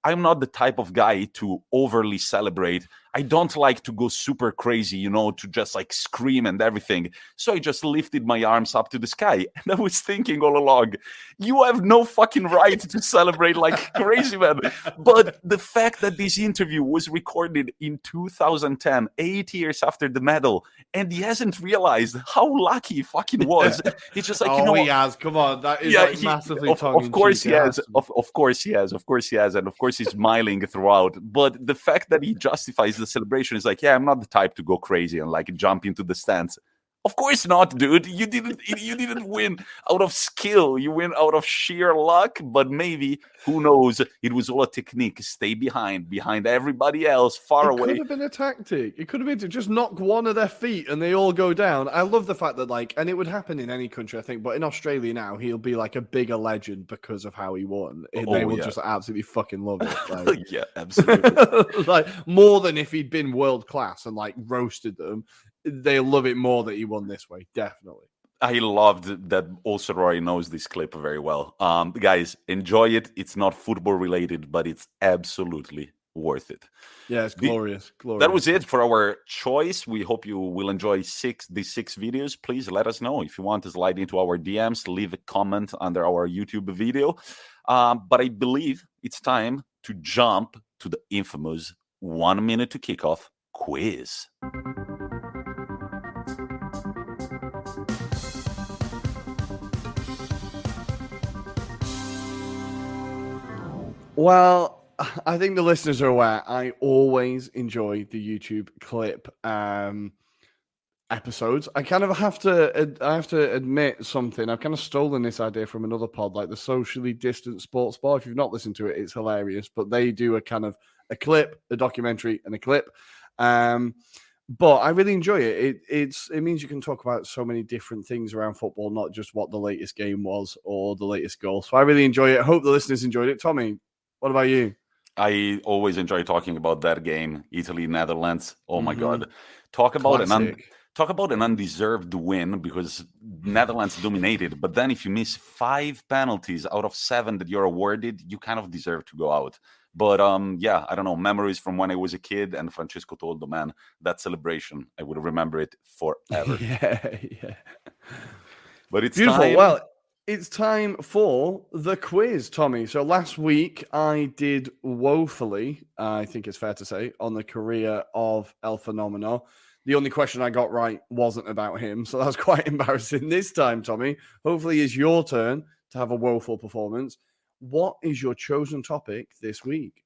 I'm not the type of guy to overly celebrate. I don't like to go super crazy, to just like scream and everything. So I just lifted my arms up to the sky. And I was thinking all along, you have no fucking right to celebrate like crazy, man. But the fact that this interview was recorded in 2010, 8 years after the medal, and he hasn't realized how lucky he fucking was. It's just like, he has. Come on. That is massively tongue-in-cheek. Of course he has. Of course he has. Of course he has. And of course he's smiling throughout. But the fact that he justifies the celebration is like, yeah, I'm not the type to go crazy and like jump into the stands. Of course not, dude. You didn't win out of skill. You win out of sheer luck. But maybe, who knows? It was all a technique. Stay behind everybody else, far away. It could have been a tactic. It could have been to just knock one of their feet and they all go down. I love the fact that, like, and it would happen in any country, I think, but in Australia now, he'll be like a bigger legend because of how he won. And they will just absolutely fucking love it. Like, yeah, absolutely. like, more than if he'd been world class and like roasted them. They'll love it more that he won this way, definitely. I loved that also Roy knows this clip very well. Guys, enjoy it. It's not football related, but it's absolutely worth it. Yeah, it's glorious. That was it for our choice. We hope you will enjoy these 6 videos. Please let us know. If you want to slide into our DMs, leave a comment under our YouTube video. But I believe it's time to jump to the infamous 1 minute to kickoff quiz. Well, I think the listeners are aware. I always enjoy the YouTube clip episodes. I kind of have to admit something. I've kind of stolen this idea from another pod, like the Socially Distant Sports Bar. If you've not listened to it, it's hilarious. But they do a kind of a clip, a documentary, and a clip. But I really enjoy it. It means you can talk about so many different things around football, not just what the latest game was or the latest goal. So I really enjoy it. I hope the listeners enjoyed it. Tommy, what about you? I always enjoy talking about that game, Italy, Netherlands. Oh my God. Talk about an undeserved win, because Netherlands dominated. But then if you miss 5 penalties out of 7 that you're awarded, you kind of deserve to go out. But yeah, I don't know, memories from when I was a kid and Francesco Toldo, man, that celebration, I would remember it forever. Yeah. But it's beautiful. Time. Well, it's time for the quiz, Tommy. So last week I did woefully, I think it's fair to say, on the career of El Fenomeno. The only question I got right wasn't about him, so that's quite embarrassing. This time, Tommy, hopefully it's your turn to have a woeful performance. What is your chosen topic this week?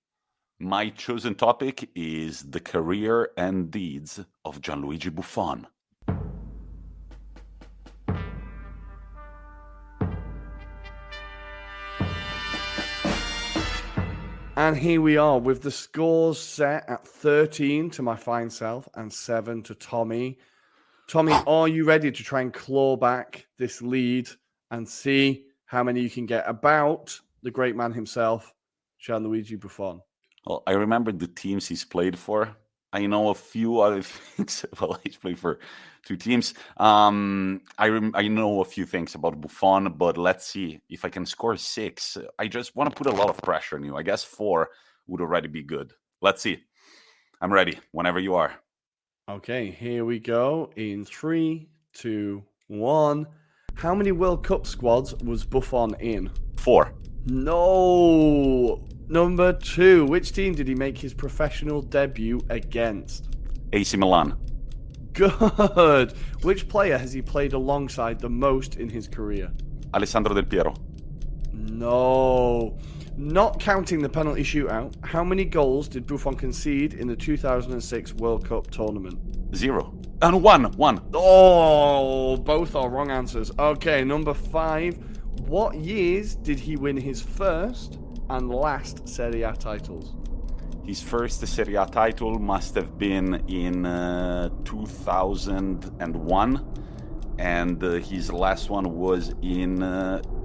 My chosen topic is the career and deeds of Gianluigi Buffon. And here we are with the scores set at 13 to my fine self and 7 to Tommy. Tommy, are you ready to try and claw back this lead and see how many you can get about the great man himself, Gianluigi Buffon? Well, I remember the teams he's played for. I know a few other things. Well, he's played for 2 teams. I know a few things about Buffon, but let's see if I can score 6. I just want to put a lot of pressure on you. I guess 4 would already be good. Let's see. I'm ready whenever you are. Okay, here we go. In 3, 2, 1. How many World Cup squads was Buffon in? 4. No. Number 2. Which team did he make his professional debut against? AC Milan. Good. Which player has he played alongside the most in his career? Alessandro Del Piero. No. Not counting the penalty shootout, how many goals did Buffon concede in the 2006 World Cup tournament? 0. And 1. Oh, both are wrong answers. Okay, number 5. What years did he win his first and last Serie A titles? His first Serie A title must have been in 2001, and his last one was in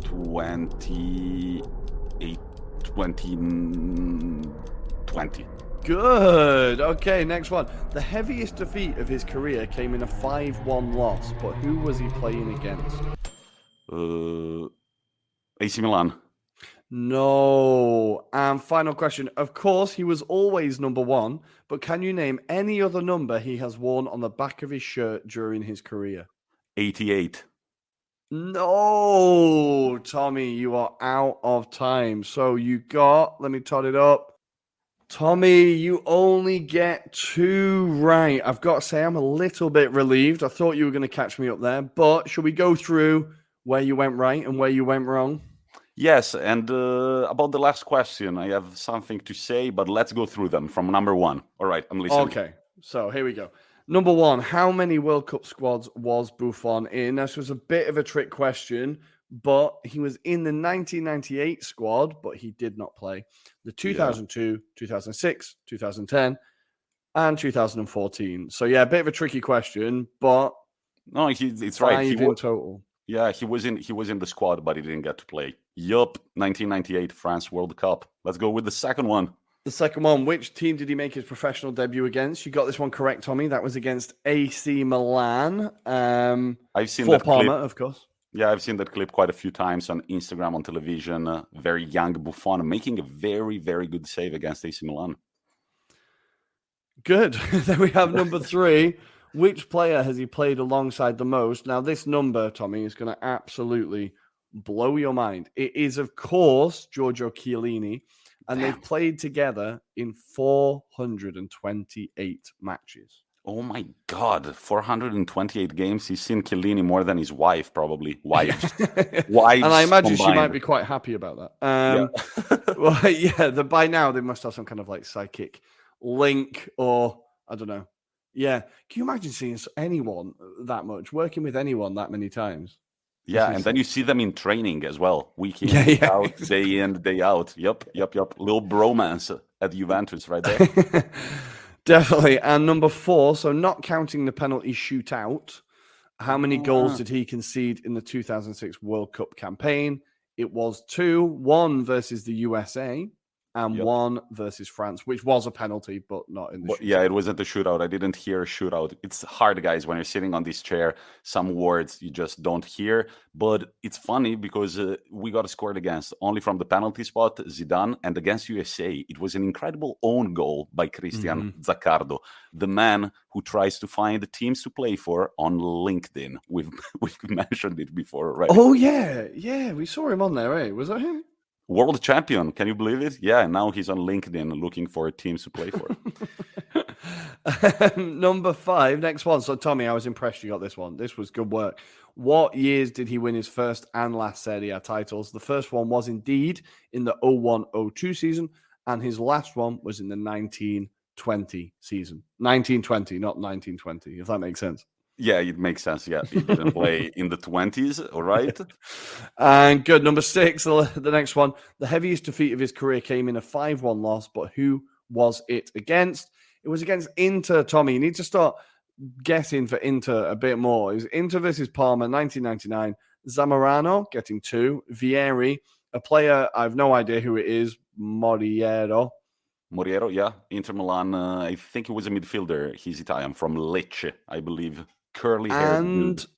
2020. Good. Okay, next one. The heaviest defeat of his career came in a 5-1 loss, but who was he playing against? AC Milan. No. And final question. Of course, he was always number 1, but can you name any other number he has worn on the back of his shirt during his career? 88. No, Tommy, you are out of time. So you got, let me tot it up. Tommy, you only get 2 right. I've got to say, I'm a little bit relieved. I thought you were going to catch me up there, but should we go through where you went right and where you went wrong? Yes, and about the last question, I have something to say, but let's go through them from number 1. All right, I'm listening. Okay, so here we go. Number one, how many World Cup squads was Buffon in? This was a bit of a trick question, but he was in the 1998 squad, but he did not play. The 2002, 2006, 2010, and 2014. So yeah, a bit of a tricky question, but No, it's five right. in total. Yeah, he was in the squad, but he didn't get to play. Yup, 1998 France World Cup. Let's go with the second one. The second one, which team did he make his professional debut against? You got this one correct, Tommy. That was against AC Milan. I've seen for that Parma, clip. of course. Yeah, I've seen that clip quite a few times on Instagram, on television. Very young Buffon making a very, very good save against AC Milan. Good. Then we have number 3. Which player has he played alongside the most? Now, this number, Tommy, is going to absolutely blow your mind. It is, of course, Giorgio Chiellini, and they've played together in 428 matches. Oh my God, 428 games. He's seen Chiellini more than his wife, probably. Wives. And I imagine combined. She might be quite happy about that. By now they must have some kind of like psychic link, or I don't know. Yeah. Can you imagine seeing anyone that much, working with anyone that many times? Yeah, and then you see them in training as well, week in, week out, exactly. Day in, day out. Yep. Little bromance at Juventus right there. Definitely. And number 4, so not counting the penalty shootout, how many goals did he concede in the 2006 World Cup campaign? It was 2, 1 versus the USA and 1 versus France, which was a penalty, but not in the shootout. Yeah, it wasn't a shootout. I didn't hear a shootout. It's hard, guys, when you're sitting on this chair. Some words you just don't hear. But it's funny because we got scored against only from the penalty spot, Zidane, and against USA, it was an incredible own goal by Christian Zaccardo, the man who tries to find teams to play for on LinkedIn. We've mentioned it before, right? Oh, yeah. We saw him on there, eh? Was that him? World champion, can you believe it? Yeah, and now he's on LinkedIn looking for teams to play for. Number 5, next one. So, Tommy, I was impressed you got this one. This was good work. What years did he win his first and last Serie A titles? The first one was indeed in the 01-02 season, and his last one was in the 1920 season. 1920, not 1920, if that makes sense. Yeah, it makes sense. Yeah, he didn't play in the 20s, all right? And good. Number 6, the next one. The heaviest defeat of his career came in a 5-1 loss, but who was it against? It was against Inter, Tommy. You need to start guessing for Inter a bit more. It was Inter versus Parma, 1999. Zamorano getting 2. Vieri, a player, I have no idea who it is, Moriero, yeah. Inter Milan, I think he was a midfielder. He's Italian, from Lecce, I believe. Curly-haired and dude.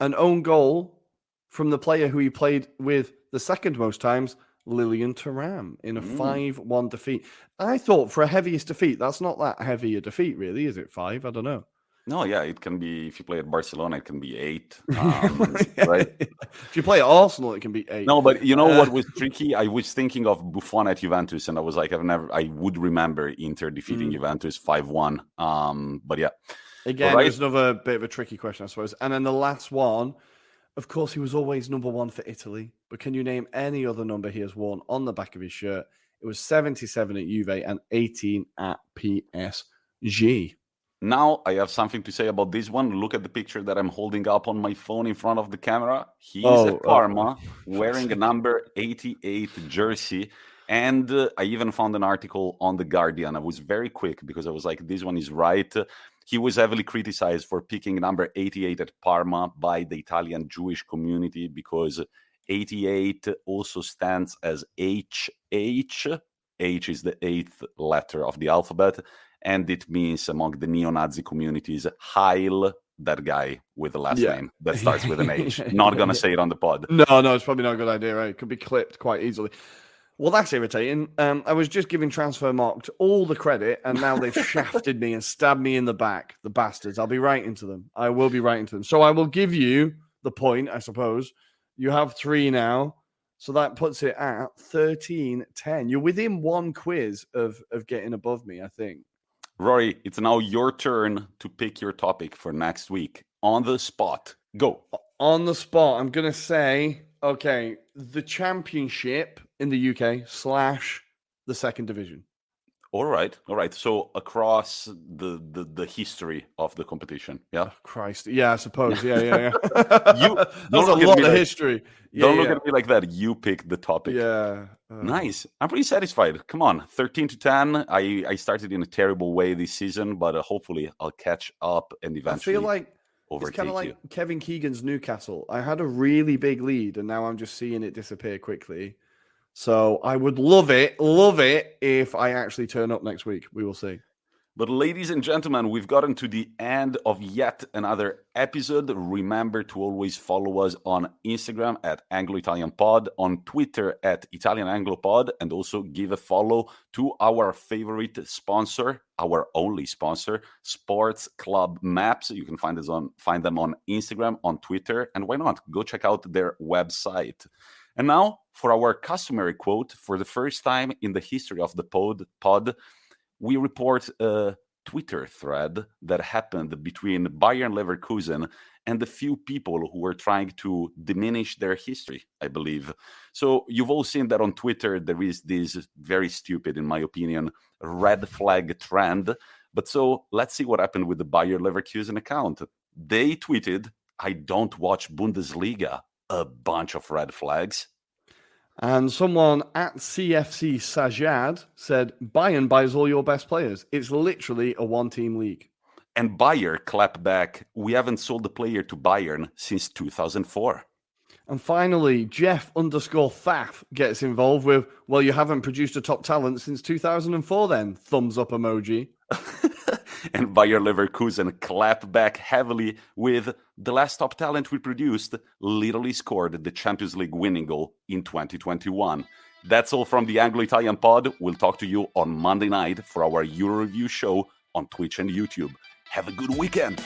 An own goal from the player who he played with the second most times, Lilian Thuram, in a 5-1 defeat. I thought for a heaviest defeat, that's not that heavy a defeat, really, is it? 5? I don't know. No, yeah, it can be, if you play at Barcelona, it can be 8, right? If you play at Arsenal, it can be 8. No, but you know what was tricky? I was thinking of Buffon at Juventus, and I was like, I would remember Inter defeating Juventus 5-1. But yeah. Again, there's another bit of a tricky question, I suppose. And then the last one, of course, he was always number 1 for Italy. But can you name any other number he has worn on the back of his shirt? It was 77 at Juve and 18 at PSG. Now I have something to say about this one. Look at the picture that I'm holding up on my phone in front of the camera. He's at Parma wearing a number 88 jersey. And I even found an article on The Guardian. I was very quick because I was like, this one is right. He was heavily criticized for picking number 88 at Parma by the Italian Jewish community because 88 also stands as HH. H is the 8th letter of the alphabet. And it means among the neo-Nazi communities, Heil, that guy with the last name that starts with an H. Not going to say it on the pod. No, it's probably not a good idea, right? It could be clipped quite easily. Well, that's irritating. I was just giving Transfermarkt all the credit, and now they've shafted me and stabbed me in the back, the bastards. I'll be writing to them. I will be writing to them. So I will give you the point, I suppose. You have 3 now. So that puts it at 13-10. You're within 1 quiz of getting above me, I think. Rory, it's now your turn to pick your topic for next week. On the spot. Go. On the spot, I'm going to say, okay, the championship in the UK / the second division. All right. So across the history of the competition, yeah. Christ, yeah, I suppose, yeah. You That's a lot of history. Don't look at me like that. You pick the topic. Yeah. Nice. I'm pretty satisfied. Come on, 13-10. I started in a terrible way this season, but hopefully I'll catch up and eventually. I feel like it's kind of like Kevin Keegan's Newcastle. I had a really big lead, and now I'm just seeing it disappear quickly. So I would love it if I actually turn up next week. We will see. But ladies and gentlemen, we've gotten to the end of yet another episode. Remember to always follow us on Instagram at Anglo-Italian Pod, on Twitter at Italian Anglo Pod, and also give a follow to our favorite sponsor, our only sponsor, Sports Club Maps. You can find them on Instagram, on Twitter, and why not? Go check out their website. And now for our customary quote, for the first time in the history of the pod, we report a Twitter thread that happened between Bayern Leverkusen and the few people who were trying to diminish their history, I believe. So you've all seen that on Twitter, there is this very stupid, in my opinion, red flag trend. But so let's see what happened with the Bayern Leverkusen account. They tweeted, "I don't watch Bundesliga." A bunch of red flags. And someone at CFC Sajad said, Bayern buys all your best players. It's literally a one-team league. And Bayer clapped back, "We haven't sold a player to Bayern since 2004. And finally, Jeff_Thaf gets involved with, well, you haven't produced a top talent since 2004 then. Thumbs up emoji. And Bayer Leverkusen clapped back heavily with, "The last top talent we produced literally scored the Champions League winning goal in 2021. That's all from the Anglo-Italian Pod. We'll talk to you on Monday night for our Euroreview show on Twitch and YouTube. Have a good weekend.